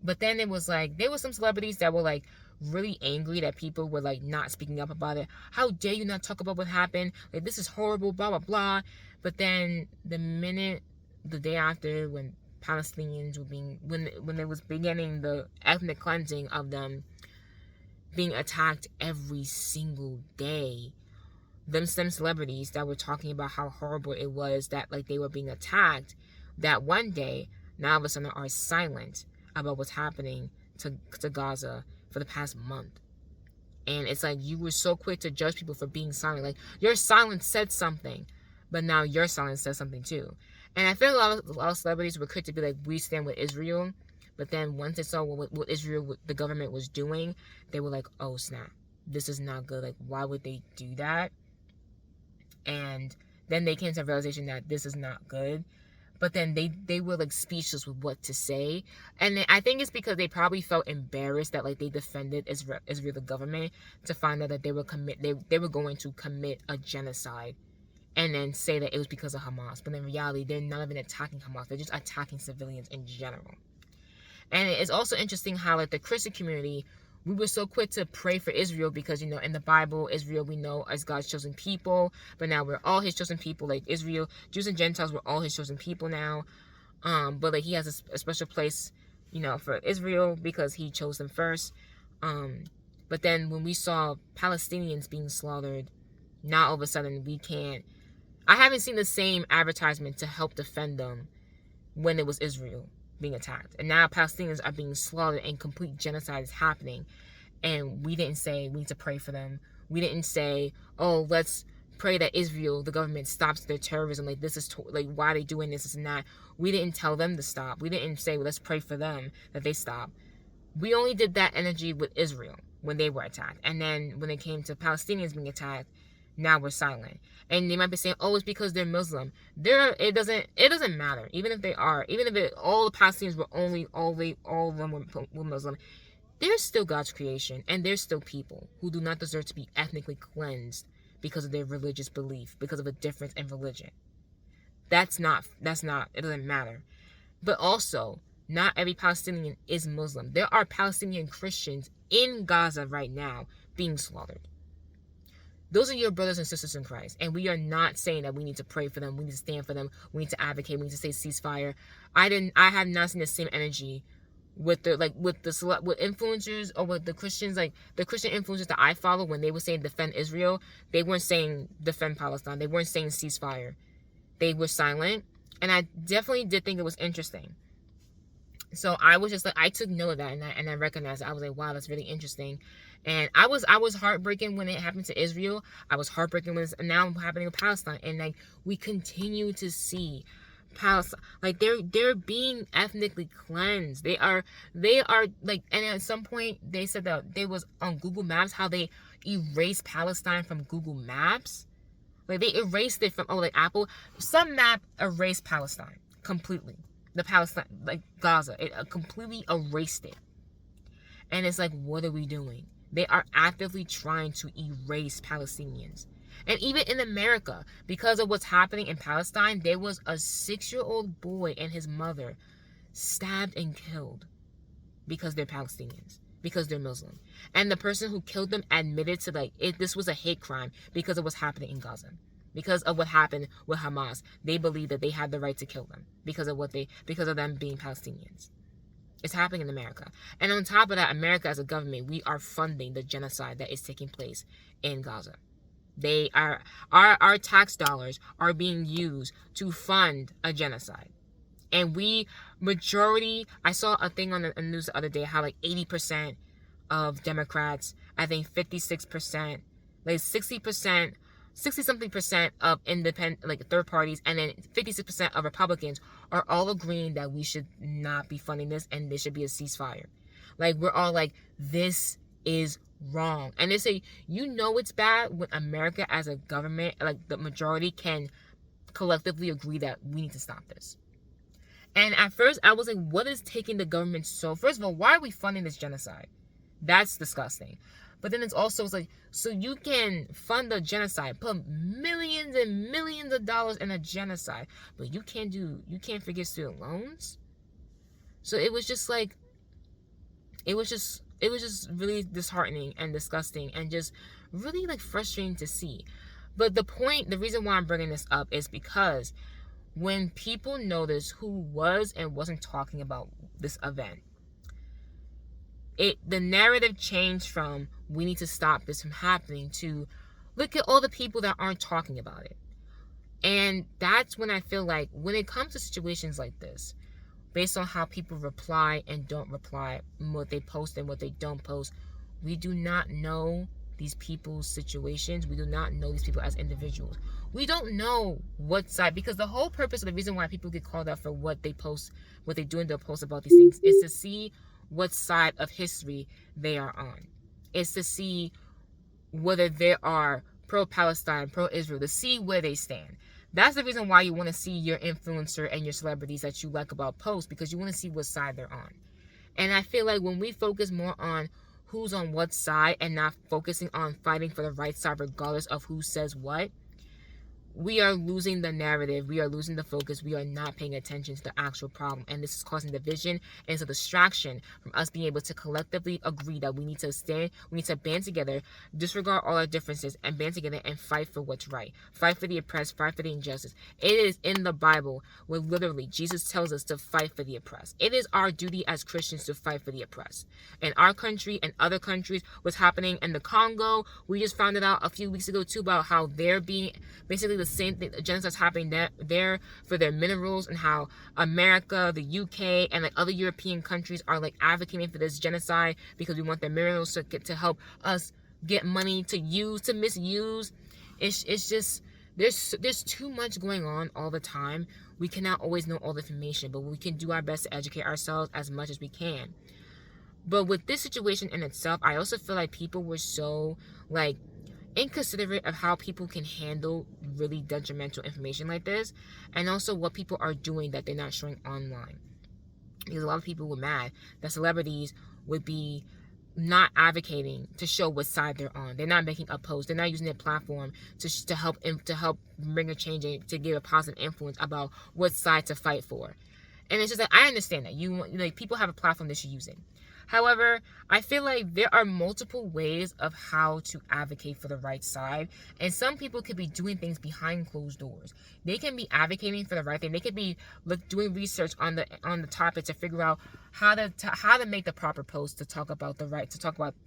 But then it was like, there were some celebrities that were like really angry that people were like not speaking up about it. How dare you not talk about what happened? Like, this is horrible, blah, blah, blah. But then the day after, when Palestinians were when it was beginning the ethnic cleansing of them being attacked every single day, some celebrities that were talking about how horrible it was that like they were being attacked, that one day, now all of a sudden are silent about what's happening to Gaza for the past month. And it's like, you were so quick to judge people for being silent. Like, your silence said something, but now your silence says something too. And I feel a lot of celebrities were quick to be like, we stand with Israel. But then once they saw what Israel, the government was doing, they were like, oh snap, this is not good. Like, why would they do that? And then they came to the realization that this is not good. But then they were like speechless with what to say. And I think it's because they probably felt embarrassed that like they defended Israel, the government, to find out that they were going to commit a genocide, and then say that it was because of Hamas. But in reality, they're not even attacking Hamas. They're just attacking civilians in general. And it's also interesting how like the Christian community, we were so quick to pray for Israel because, in the Bible, Israel we know as God's chosen people. But now we're all his chosen people. Like Israel, Jews and Gentiles, we're all his chosen people now. But like he has a special place, for Israel because he chose them first. But then when we saw Palestinians being slaughtered, now all of a sudden I haven't seen the same advertisement to help defend them when it was Israel being attacked. And now Palestinians are being slaughtered and complete genocide is happening. And we didn't say we need to pray for them. We didn't say, oh, let's pray that Israel, the government, stops their terrorism. Like, this is like, why are they doing this and that? We didn't tell them to stop. We didn't say, well, let's pray for them that they stop. We only did that energy with Israel when they were attacked. And then when it came to Palestinians being attacked, now we're silent. And they might be saying, oh, it's because they're Muslim. It doesn't matter. Even if they are, all the Palestinians were all of them were Muslim, they're still God's creation, and they're still people who do not deserve to be ethnically cleansed because of their religious belief, because of a difference in religion. It doesn't matter. But also, not every Palestinian is Muslim. There are Palestinian Christians in Gaza right now being slaughtered. Those are your brothers and sisters in Christ. And we are not saying that we need to pray for them. We need to stand for them. We need to advocate. We need to say ceasefire. I have not seen the same energy with influencers or with the Christians, like the Christian influencers that I follow. When they were saying defend Israel, they weren't saying defend Palestine. They weren't saying ceasefire. They were silent. And I definitely did think it was interesting. So I was just like, I took note of that, and I recognized it. I was like, wow, that's really interesting. And I was heartbroken when it happened to Israel. I was heartbroken when it's now happening with Palestine. And like, we continue to see Palestine, like they're being ethnically cleansed. They are like, and at some point they said that they was on Google Maps how they erased Palestine from Google Maps. Like they erased it from Apple. Some map erased Palestine completely. The Palestine, like Gaza, it completely erased it. And it's like, what are we doing? They are actively trying to erase Palestinians. And even in America, because of what's happening in Palestine, there was a 6-year-old boy and his mother stabbed and killed because they're Palestinians, because they're Muslim. And the person who killed them admitted to this was a hate crime because of what's happening in Gaza. Because of what happened with Hamas, they believe that they had the right to kill them because of them being Palestinians. It's happening in America. And on top of that, America as a government, we are funding the genocide that is taking place in Gaza. Our tax dollars are being used to fund a genocide. And I saw a thing on the news the other day how 80% of Democrats. I think 56%, like 60%, 60 something percent of independent, like third parties, and then 56% of Republicans are all agreeing that we should not be funding this and there should be a ceasefire. Like, we're all like, this is wrong. And they say, it's bad when America as a government, like the majority, can collectively agree that we need to stop this. And at first, I was like, what is taking the government so... First of all, why are we funding this genocide? That's disgusting. But then it's like, so you can fund a genocide, put millions and millions of dollars in a genocide, but you can't forgive student loans? So it was just like, it was just really disheartening and disgusting and just really like frustrating to see. But the reason why I'm bringing this up is because when people notice who was and wasn't talking about this event, the narrative changed from we need to stop this from happening to look at all the people that aren't talking about it. And that's when I feel like when it comes to situations like this, based on how people reply and don't reply, what they post and what they don't post, we do not know these people's situations. We do not know these people as individuals. We don't know what side, because the whole purpose of the reason why people get called out for what they post, what they do in their posts about these things, is to see what side of history they are on. It's to see whether they are pro-Palestine, pro-Israel, to see where they stand. That's the reason why you want to see your influencer and your celebrities that you like about posts, because you want to see what side they're on. And I feel like when we focus more on who's on what side and not focusing on fighting for the right side regardless of who says what, we are losing the narrative, we are losing the focus, we are not paying attention to the actual problem, and this is causing division, and it's a distraction from us being able to collectively agree that we need to band together, disregard all our differences, and band together and fight for what's right, fight for the oppressed, fight for the injustice. It is in the Bible where literally Jesus tells us to fight for the oppressed. It is our duty as Christians to fight for the oppressed. In our country and other countries, what's happening in the Congo, we just found it out a few weeks ago too, about how they're being basically the same thing, genocide's happening there for their minerals, and how America, the UK, and like other European countries are like advocating for this genocide because we want their minerals to help us get money to misuse. It's just there's too much going on all the time. We cannot always know all the information, but we can do our best to educate ourselves as much as we can. But with this situation in itself, I also feel like people were so like inconsiderate of how people can handle really detrimental information like this, and also what people are doing that they're not showing online. Because a lot of people were mad that celebrities would be not advocating to show what side they're on. They're not making a post. They're not using their platform to help bring a change, to give a positive influence about what side to fight for. And it's just like, I understand that people have a platform they should use it. However, I feel like there are multiple ways of how to advocate for the right side, and some people could be doing things behind closed doors. They can be advocating for the right thing. They could be doing research on the topic to figure out how to make the proper post to talk about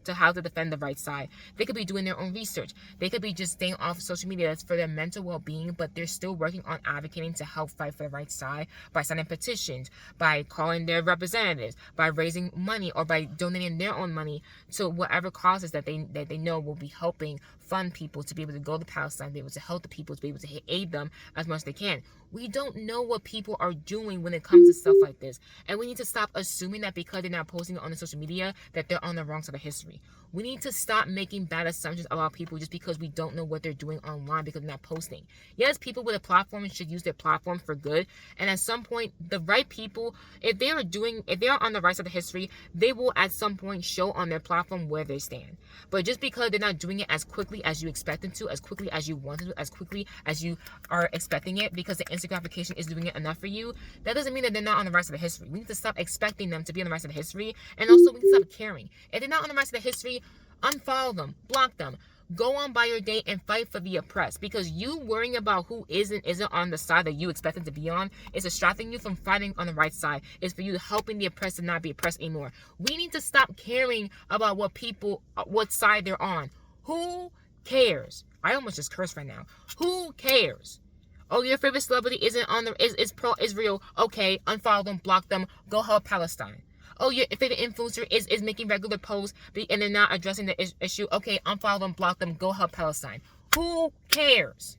how to defend the right side. They could be doing their own research. They could be just staying off of social media. That's for their mental well-being, but they're still working on advocating to help fight for the right side by signing petitions, by calling their representatives, by raising money, or by donating their own money to whatever causes that they know will be helping fund people to be able to go to Palestine, be able to help the people, to be able to aid them as much as they can. We don't know what people are doing when it comes to stuff like this. And we need to stop assuming that because they're not posting it on the social media that they're on the wrong side of history. We need to stop making bad assumptions about people just because we don't know what they're doing online because they're not posting. Yes, people with a platform should use their platform for good. And at some point, the right people, if they are on the right side of history, they will at some point show on their platform where they stand. But just because they're not doing it as quickly as you expect them to, as quickly as you want to, as quickly as you are expecting it, because the Instagram application is doing it enough for you, that doesn't mean that they're not on the right side of history. We need to stop expecting them to be on the right side of history, and also we need to stop caring. If they're not on the right side of history, unfollow them, block them. Go on by your day and fight for the oppressed, because you worrying about who isn't on the side that you expect them to be on is distracting you from fighting on the right side. It's for you helping the oppressed to not be oppressed anymore. We need to stop caring about what side they're on. Who cares? I almost just cursed right now. Who cares? Oh, your favorite celebrity is pro-Israel. Okay, unfollow them, block them, go help Palestine. Oh, your favorite influencer is making regular posts and they're not addressing the issue. Okay, unfollow them, block them, go help Palestine. Who cares?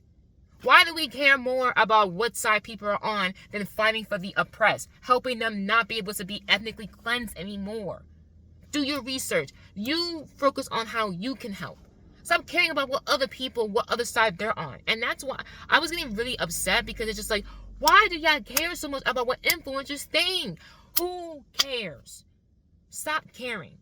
Why do we care more about what side people are on than fighting for the oppressed, helping them not be able to be ethnically cleansed anymore? Do your research. You focus on how you can help. Stop caring about what other people, what other side they're on. And that's why I was getting really upset, because it's just like, why do y'all care so much about what influencers think? Who cares? Stop caring.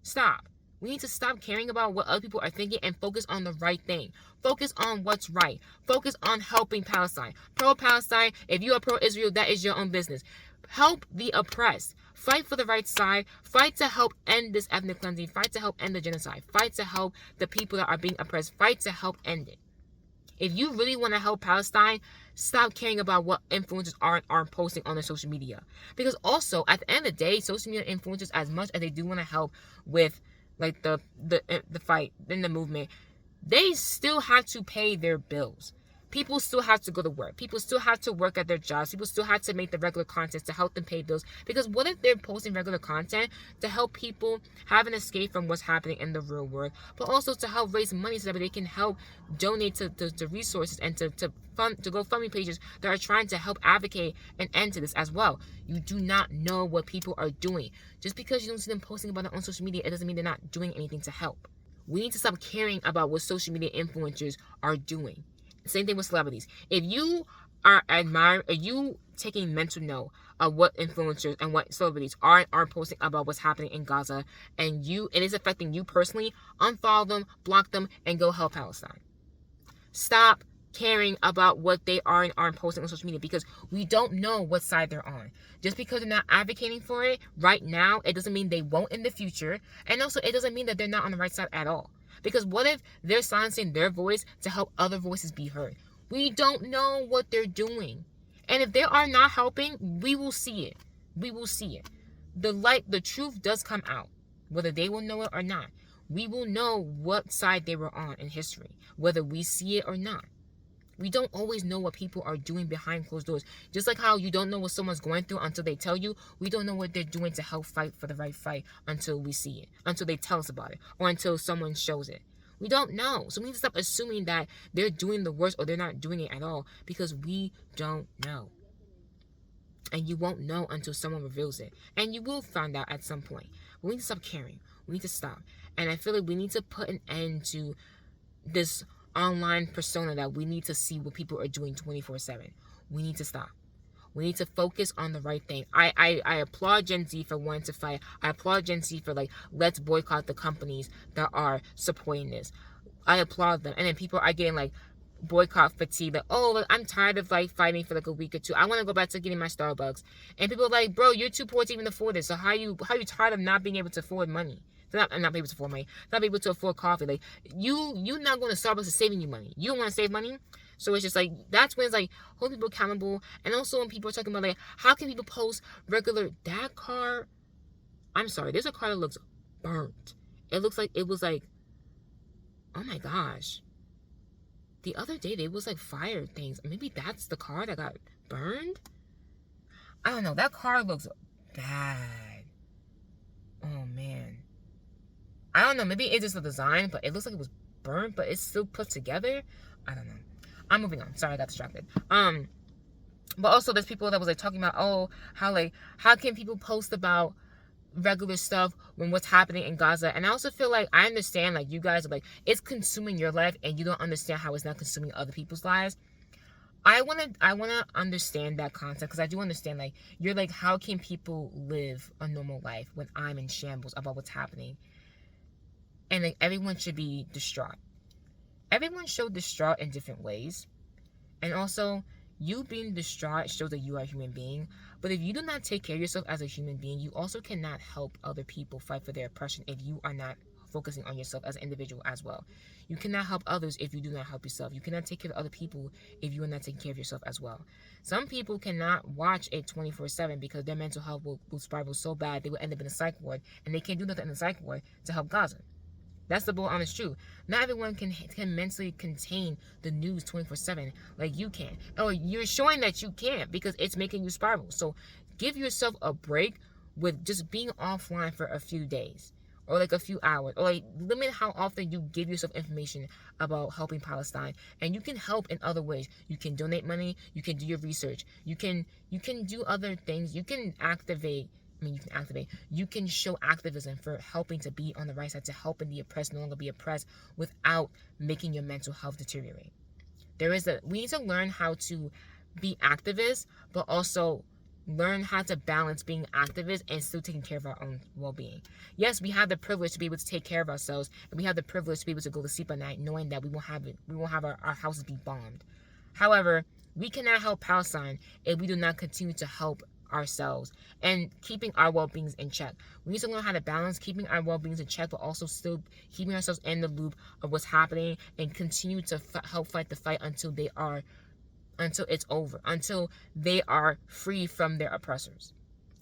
Stop. We need to stop caring about what other people are thinking and focus on the right thing. Focus on what's right. Focus on helping Palestine. Pro-Palestine, if you are pro-Israel, that is your own business. Help the oppressed. Fight for the right side. Fight to help end this ethnic cleansing. Fight to help end the genocide. Fight to help the people that are being oppressed. Fight to help end it. If you really want to help Palestine, stop caring about what influencers aren't posting on their social media. Because also, at the end of the day, social media influencers, as much as they do want to help with like the fight in the movement, they still have to pay their bills. People still have to go to work. People still have to work at their jobs. People still have to make the regular content to help them pay bills. Because what if they're posting regular content to help people have an escape from what's happening in the real world, but also to help raise money so that they can help donate to resources and to GoFundMe pages that are trying to help advocate an end to this as well. You do not know what people are doing. Just because you don't see them posting about it on social media, it doesn't mean they're not doing anything to help. We need to stop caring about what social media influencers are doing. Same thing with celebrities. If you are taking mental note of what influencers and what celebrities are posting about what's happening in Gaza, and it is affecting you personally, unfollow them, block them, and go help Palestine. Stop caring about what they are and aren't posting on social media, because we don't know what side they're on. Just because they're not advocating for it right now, it doesn't mean they won't in the future. And also, it doesn't mean that they're not on the right side at all. Because what if they're silencing their voice to help other voices be heard? We don't know what they're doing. And if they are not helping, we will see it. We will see it. The truth does come out. Whether they will know it or not. We will know what side they were on in history. Whether we see it or not. We don't always know what people are doing behind closed doors. Just like how you don't know what someone's going through until they tell you, we don't know what they're doing to help fight for the right fight until we see it, until they tell us about it, or until someone shows it. We don't know. So we need to stop assuming that they're doing the worst or they're not doing it at all, because we don't know. And you won't know until someone reveals it. And you will find out at some point. We need to stop caring. We need to stop. And I feel like we need to put an end to this online persona that we need to see what people are doing 24/7. We need to stop. We need to focus on the right thing. I applaud Gen Z for wanting to fight. I applaud Gen Z for let's boycott the companies that are supporting this. I applaud them. And then people are getting boycott fatigue. I'm tired of fighting for a week or two. I want to go back to getting my Starbucks. And people are like, bro, you're too poor to even afford it. So how you tired of not being able to afford money? Not be able to afford money. Not be able to afford coffee. You not going to Starbucks is saving you money. You don't want to save money. So it's just that's when it's hold people accountable. And also when people are talking about how can people post regular, that car, I'm sorry, there's a car that looks burnt. It looks like it was oh my gosh. The other day they was fire things. Maybe that's the car that got burned? I don't know. That car looks bad. Oh man. I don't know. Maybe it's just the design, but it looks like it was burnt, but it's still put together. I don't know. I'm moving on. Sorry, I got distracted. But also there's people that was talking about, how can people post about regular stuff when what's happening in Gaza? And I also feel I understand you guys are it's consuming your life and you don't understand how it's not consuming other people's lives. I wanna understand that concept, because I do understand you're how can people live a normal life when I'm in shambles about what's happening? And everyone should be distraught. Everyone should distraught in different ways. And also, you being distraught shows that you are a human being. But if you do not take care of yourself as a human being, you also cannot help other people fight for their oppression if you are not focusing on yourself as an individual as well. You cannot help others if you do not help yourself. You cannot take care of other people if you are not taking care of yourself as well. Some people cannot watch it 24/7 because their mental health will spiral so bad they will end up in a psych ward, and they can't do nothing in the psych ward to help Gaza. That's the bull honest truth. Not everyone can mentally contain the news 24/7 like you can. Or you're showing that you can't because it's making you spiral. So give yourself a break with just being offline for a few days or like a few hours, or like limit how often you give yourself information about helping Palestine. And you can help in other ways. You can donate money, you can do your research, you can do other things. You can you can show activism for helping to be on the right side, to helping the oppressed no longer be oppressed without making your mental health deteriorate. We need to learn how to be activists, but also learn how to balance being activists and still taking care of our own well-being. Yes, we have the privilege to be able to take care of ourselves, and we have the privilege to be able to go to sleep at night knowing that we won't have our houses be bombed. However, we cannot help Palestine if we do not continue to help ourselves and keeping our well-beings in check. We need to learn how to balance keeping our well-beings in check, but also still keeping ourselves in the loop of what's happening, and continue to help fight the fight until it's over, until they are free from their oppressors.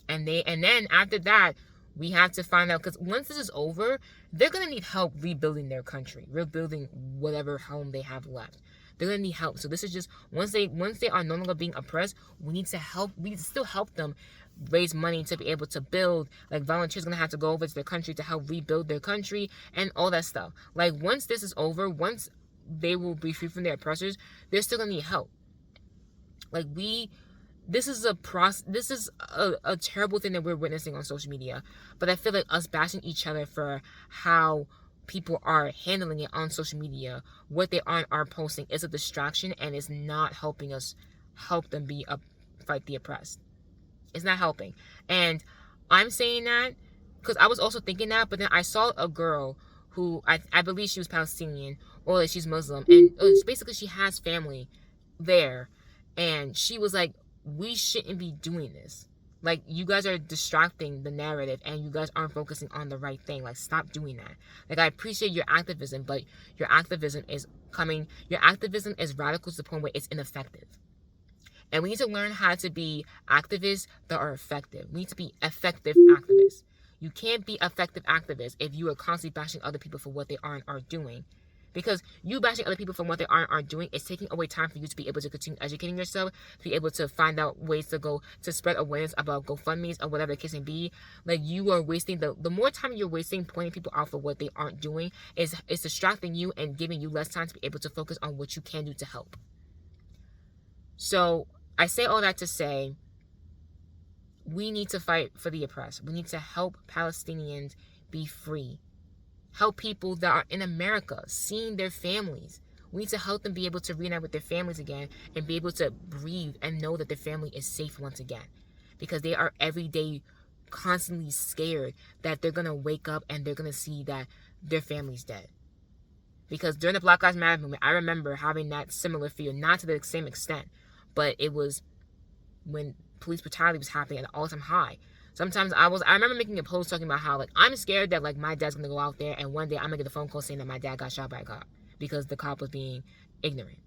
And then after that, we have to find out, because once this is over, they're going to need help rebuilding their country, rebuilding whatever home they have left. They're going to need help. So this is just, once they are no longer being oppressed, we need to still help them raise money to be able to build. Like, volunteers going to have to go over to their country to help rebuild their country and all that stuff. Like, once this is over, once they will be free from their oppressors, they're still going to need help. Like, this is a terrible thing that we're witnessing on social media. But I feel like us bashing each other for how people are handling it on social media, what they are posting, is a distraction, and is not helping us help them fight the oppressed. It's not helping. And I'm saying that because I was also thinking that, but then I saw a girl who I believe she was Palestinian, or like she's Muslim, and basically she has family there. And she was like, we shouldn't be doing this. Like, you guys are distracting the narrative, and you guys aren't focusing on the right thing. Like, stop doing that. Like, I appreciate your activism, but your activism is radical to the point where it's ineffective. And we need to learn how to be activists that are effective. We need to be effective activists. You can't be effective activists if you are constantly bashing other people for what they are doing. Because you bashing other people for what they aren't doing is taking away time for you to be able to continue educating yourself, to be able to find out ways to go to spread awareness about GoFundMes or whatever the case may be. Like, you are wasting the more time you're wasting pointing people out for what they aren't doing is distracting you and giving you less time to be able to focus on what you can do to help. So I say all that to say, we need to fight for the oppressed. We need to help Palestinians be free. Help people that are in America seeing their families. We need to help them be able to reunite with their families again and be able to breathe and know that their family is safe once again. Because they are every day constantly scared that they're going to wake up and they're going to see that their family's dead. Because during the Black Lives Matter movement, I remember having that similar fear, not to the same extent, but it was when police brutality was happening at an all-time high. Sometimes I remember making a post talking about how, like, I'm scared that, like, my dad's going to go out there and one day I'm going to get a phone call saying that my dad got shot by a cop because the cop was being ignorant.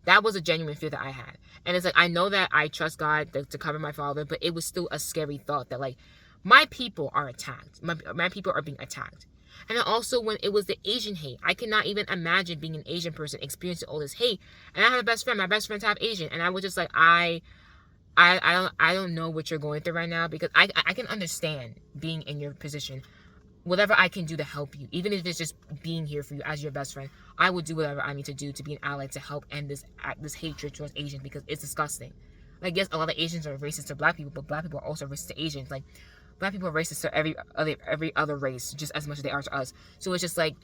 That was a genuine fear that I had. And it's like, I know that I trust God to cover my father, but it was still a scary thought that, like, my people are attacked. My people are being attacked. And then also when it was the Asian hate, I cannot even imagine being an Asian person experiencing all this hate. And I have a best friend. My best friend's half Asian. And I was just like, I don't know what you're going through right now, because I can understand being in your position. Whatever I can do to help you, even if it's just being here for you as your best friend, I will do whatever I need to do to be an ally to help end this hatred towards Asians, because it's disgusting. Like, yes, a lot of Asians are racist to Black people, but Black people are also racist to Asians. Like, Black people are racist to every other race just as much as they are to us. So it's just like,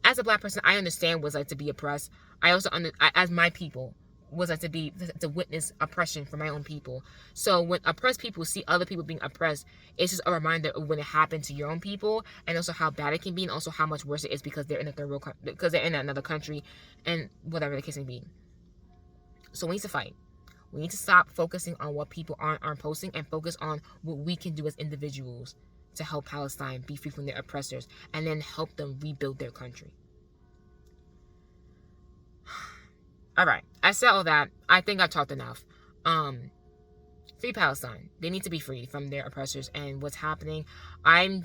as a Black person, I understand what it's like to be oppressed. I also as my people, was like to witness oppression from my own people. So when oppressed people see other people being oppressed, it's just a reminder of when it happened to your own people, and also how bad it can be, and also how much worse it is because they're in a third world, because they're in another country, and whatever the case may be. So we need to fight. We need to stop focusing on what people aren't posting and focus on what we can do as individuals to help Palestine be free from their oppressors, and then help them rebuild their country. All right, I said all that. I think I talked enough. Free Palestine. They need to be free from their oppressors and what's happening. I'm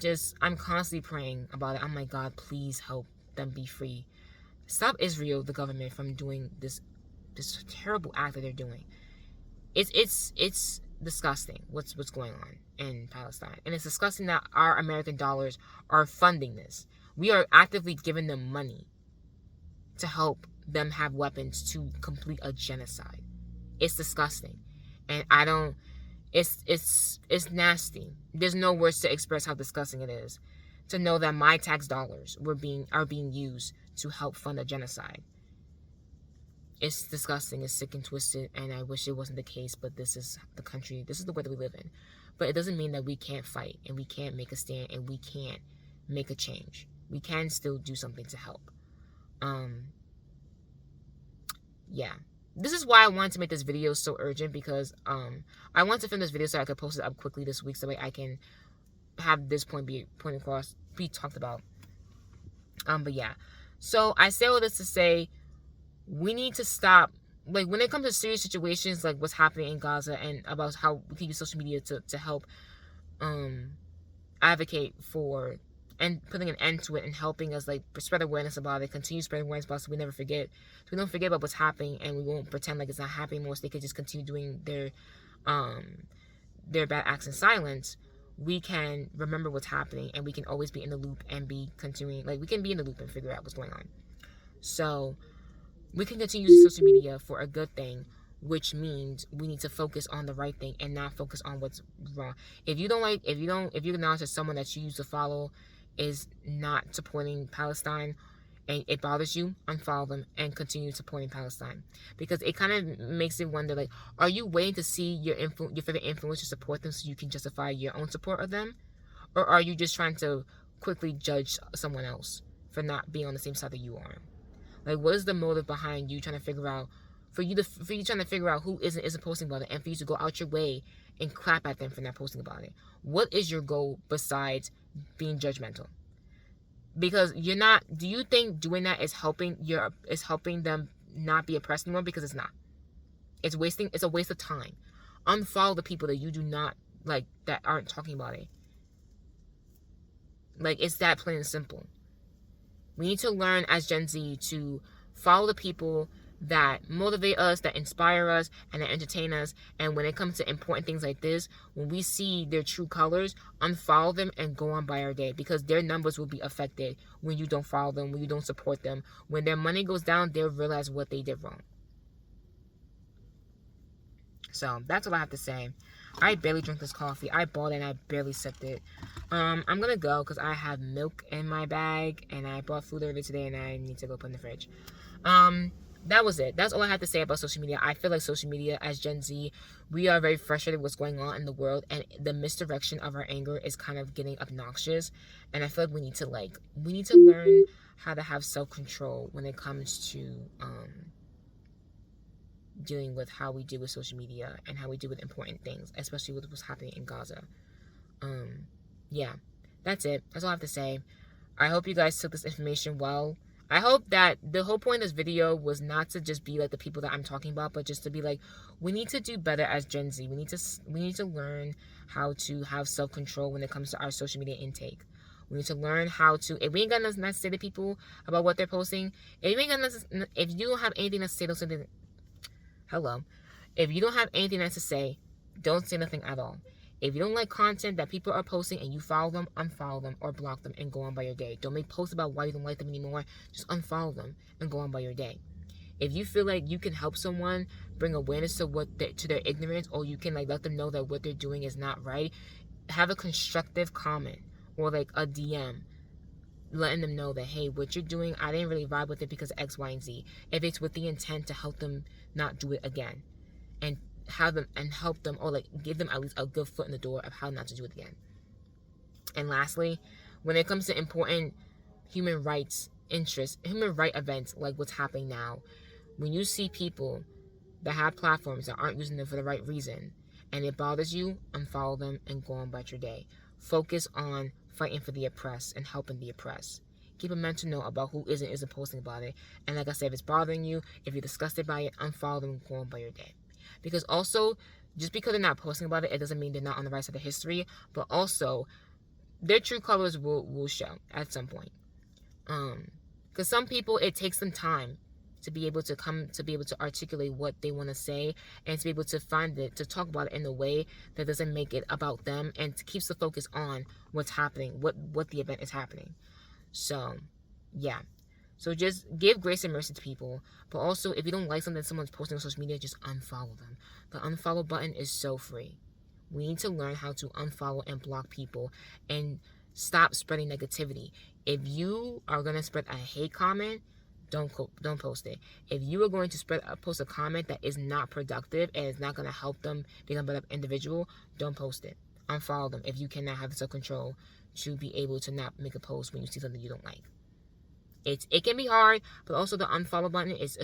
constantly praying about it. I'm like, God, please help them be free. Stop Israel, the government, from doing this terrible act that they're doing. It's disgusting what's going on in Palestine. And it's disgusting that our American dollars are funding this. We are actively giving them money to help them have weapons to complete a genocide. It's disgusting. And I don't it's nasty. There's no words to express how disgusting it is to know that my tax dollars are being used to help fund a genocide. It's disgusting, it's sick and twisted, and I wish it wasn't the case, but this is the country, this is the world that we live in. But it doesn't mean that we can't fight, and we can't make a stand, and we can't make a change. We can still do something to help. Yeah. This is why I wanted to make this video so urgent, because I want to film this video so I could post it up quickly this week, so that way I can have this point across, be talked about. But yeah. So I say all this to say, we need to stop, like, when it comes to serious situations like what's happening in Gaza, and about how we can use social media to help advocate for and putting an end to it, and helping us like spread awareness about it, continue spreading awareness about it, so we never forget, so we don't forget about what's happening, and we won't pretend like it's not happening more, so they could just continue doing their bad acts in silence. We can remember what's happening, and we can always be in the loop and be continuing, like, we can be in the loop and figure out what's going on. So we can continue using social media for a good thing, which means we need to focus on the right thing and not focus on what's wrong. If you acknowledge that someone that you used to follow is not supporting Palestine and it bothers you, unfollow them and continue supporting Palestine. Because it kind of makes it wonder, like, are you waiting to see your favorite influencer support them so you can justify your own support of them? Or are you just trying to quickly judge someone else for not being on the same side that you are? Like, what is the motive behind you trying to figure out, for you trying to figure out who isn't posting about it, and for you to go out your way and clap at them for not posting about it? What is your goal besides being judgmental? Because you're not. Do you think doing that is helping them not be oppressed anymore? Because it's not. It's a waste of time. Unfollow the people that you do not like, that aren't talking about it. Like, it's that plain and simple. We need to learn as Gen Z to follow the people that motivate us, that inspire us, and that entertain us. And when it comes to important things like this, when we see their true colors, unfollow them and go on by our day, because their numbers will be affected when you don't follow them, when you don't support them. When their money goes down, they'll realize what they did wrong. So that's all I have to say. I barely drank this coffee. I bought it and I barely sipped it. I'm gonna go because I have milk in my bag, and I bought food earlier today, and I need to go put in the fridge. That was it. That's all I had to say about social media. I feel like social media, as Gen Z, we are very frustrated with what's going on in the world, and the misdirection of our anger is kind of getting obnoxious. And I feel like we need to learn how to have self-control when it comes to dealing with how we deal with social media and how we deal with important things, especially with what's happening in Gaza. Yeah, that's it. That's all I have to say. I hope you guys took this information well. I hope that the whole point of this video was not to just be like the people that I'm talking about, but just to be like, we need to do better as Gen Z. We need to learn how to have self-control when it comes to our social media intake. We need to learn how to, if we ain't got nothing to say to people about what they're posting, if you don't have anything to say to something, hello. If you don't have anything nice to say, don't say nothing at all. If you don't like content that people are posting and you follow them, unfollow them or block them and go on by your day. Don't make posts about why you don't like them anymore. Just unfollow them and go on by your day. If you feel like you can help someone bring awareness to to their ignorance, or you can like let them know that what they're doing is not right, have a constructive comment or like a DM letting them know that, hey, what you're doing, I didn't really vibe with it because of X, Y, and Z. If it's with the intent to help them not do it again, and help them, or like give them at least a good foot in the door of how not to do it again. And lastly, when it comes to important human right events like what's happening now, when you see people that have platforms that aren't using them for the right reason and it bothers you, unfollow them and go on about your day. Focus on fighting for the oppressed and helping the oppressed. Keep a mental note about who isn't posting about it. And like I said, if it's bothering you, if you're disgusted by it, unfollow them and go on by your day. Because also, just because they're not posting about it, it doesn't mean they're not on the right side of history. But also, their true colors will show at some point. Because some people, it takes them time to be able to articulate what they want to say, and to be able to find it, to talk about it in a way that doesn't make it about them and keeps the focus on what's happening, what the event is happening. So, yeah. So just give grace and mercy to people. But also, if you don't like something someone's posting on social media, just unfollow them. The unfollow button is so free. We need to learn how to unfollow and block people and stop spreading negativity. If you are going to spread a hate comment, don't post it. If you are going to post a comment that is not productive and is not going to help them become a better individual, don't post it. Unfollow them if you cannot have the self-control to be able to not make a post when you see something you don't like. It can be hard, but also the unfollow button is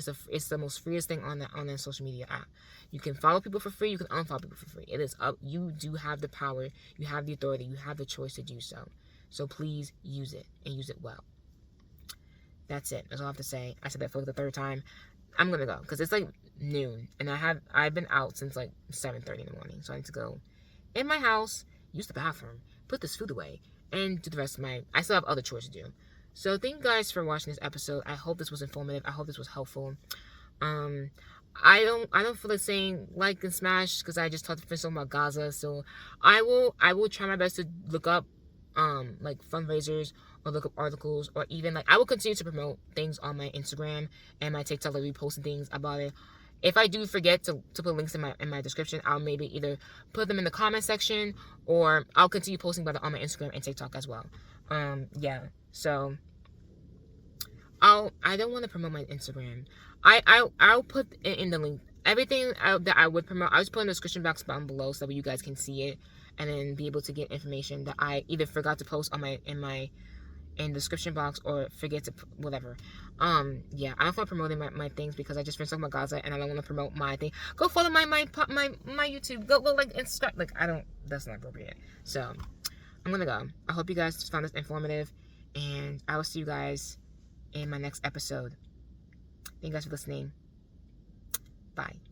the most freest thing on the social media app. You can follow people for free, you can unfollow people for free. It is up. You do have the power, you have the authority, you have the choice to do so. So please use it, and use it well. That's it. That's all I have to say. I said that for the third time. I'm gonna go because it's like noon, and I've been out since like 7:30 in the morning. So I need to go in my house, use the bathroom, put this food away, and do the rest of I still have other chores to do. So thank you guys for watching this episode. I hope this was informative. I hope this was helpful. I don't feel like saying like and smash because I just talked to Finn about Gaza. So I will try my best to look up like fundraisers or look up articles, or even like I will continue to promote things on my Instagram and my TikTok, like reposting things about it. If I do forget to put links in my description, I'll maybe either put them in the comment section, or I'll continue posting about it on my Instagram and TikTok as well. Yeah. So I don't want to promote my Instagram. I'll put it in the link. Everything that I would promote, I'll just put in the description box down below so that you guys can see it, and then be able to get information that I either forgot to post on in the description box, or forget to whatever. Yeah, I don't feel promoting my things because I just finished talking about Gaza and I don't want to promote my thing. Go follow my YouTube. Go like and subscribe. Like that's not appropriate. So I'm gonna go. I hope you guys found this informative, and I will see you guys in my next episode. Thank you guys for listening. Bye.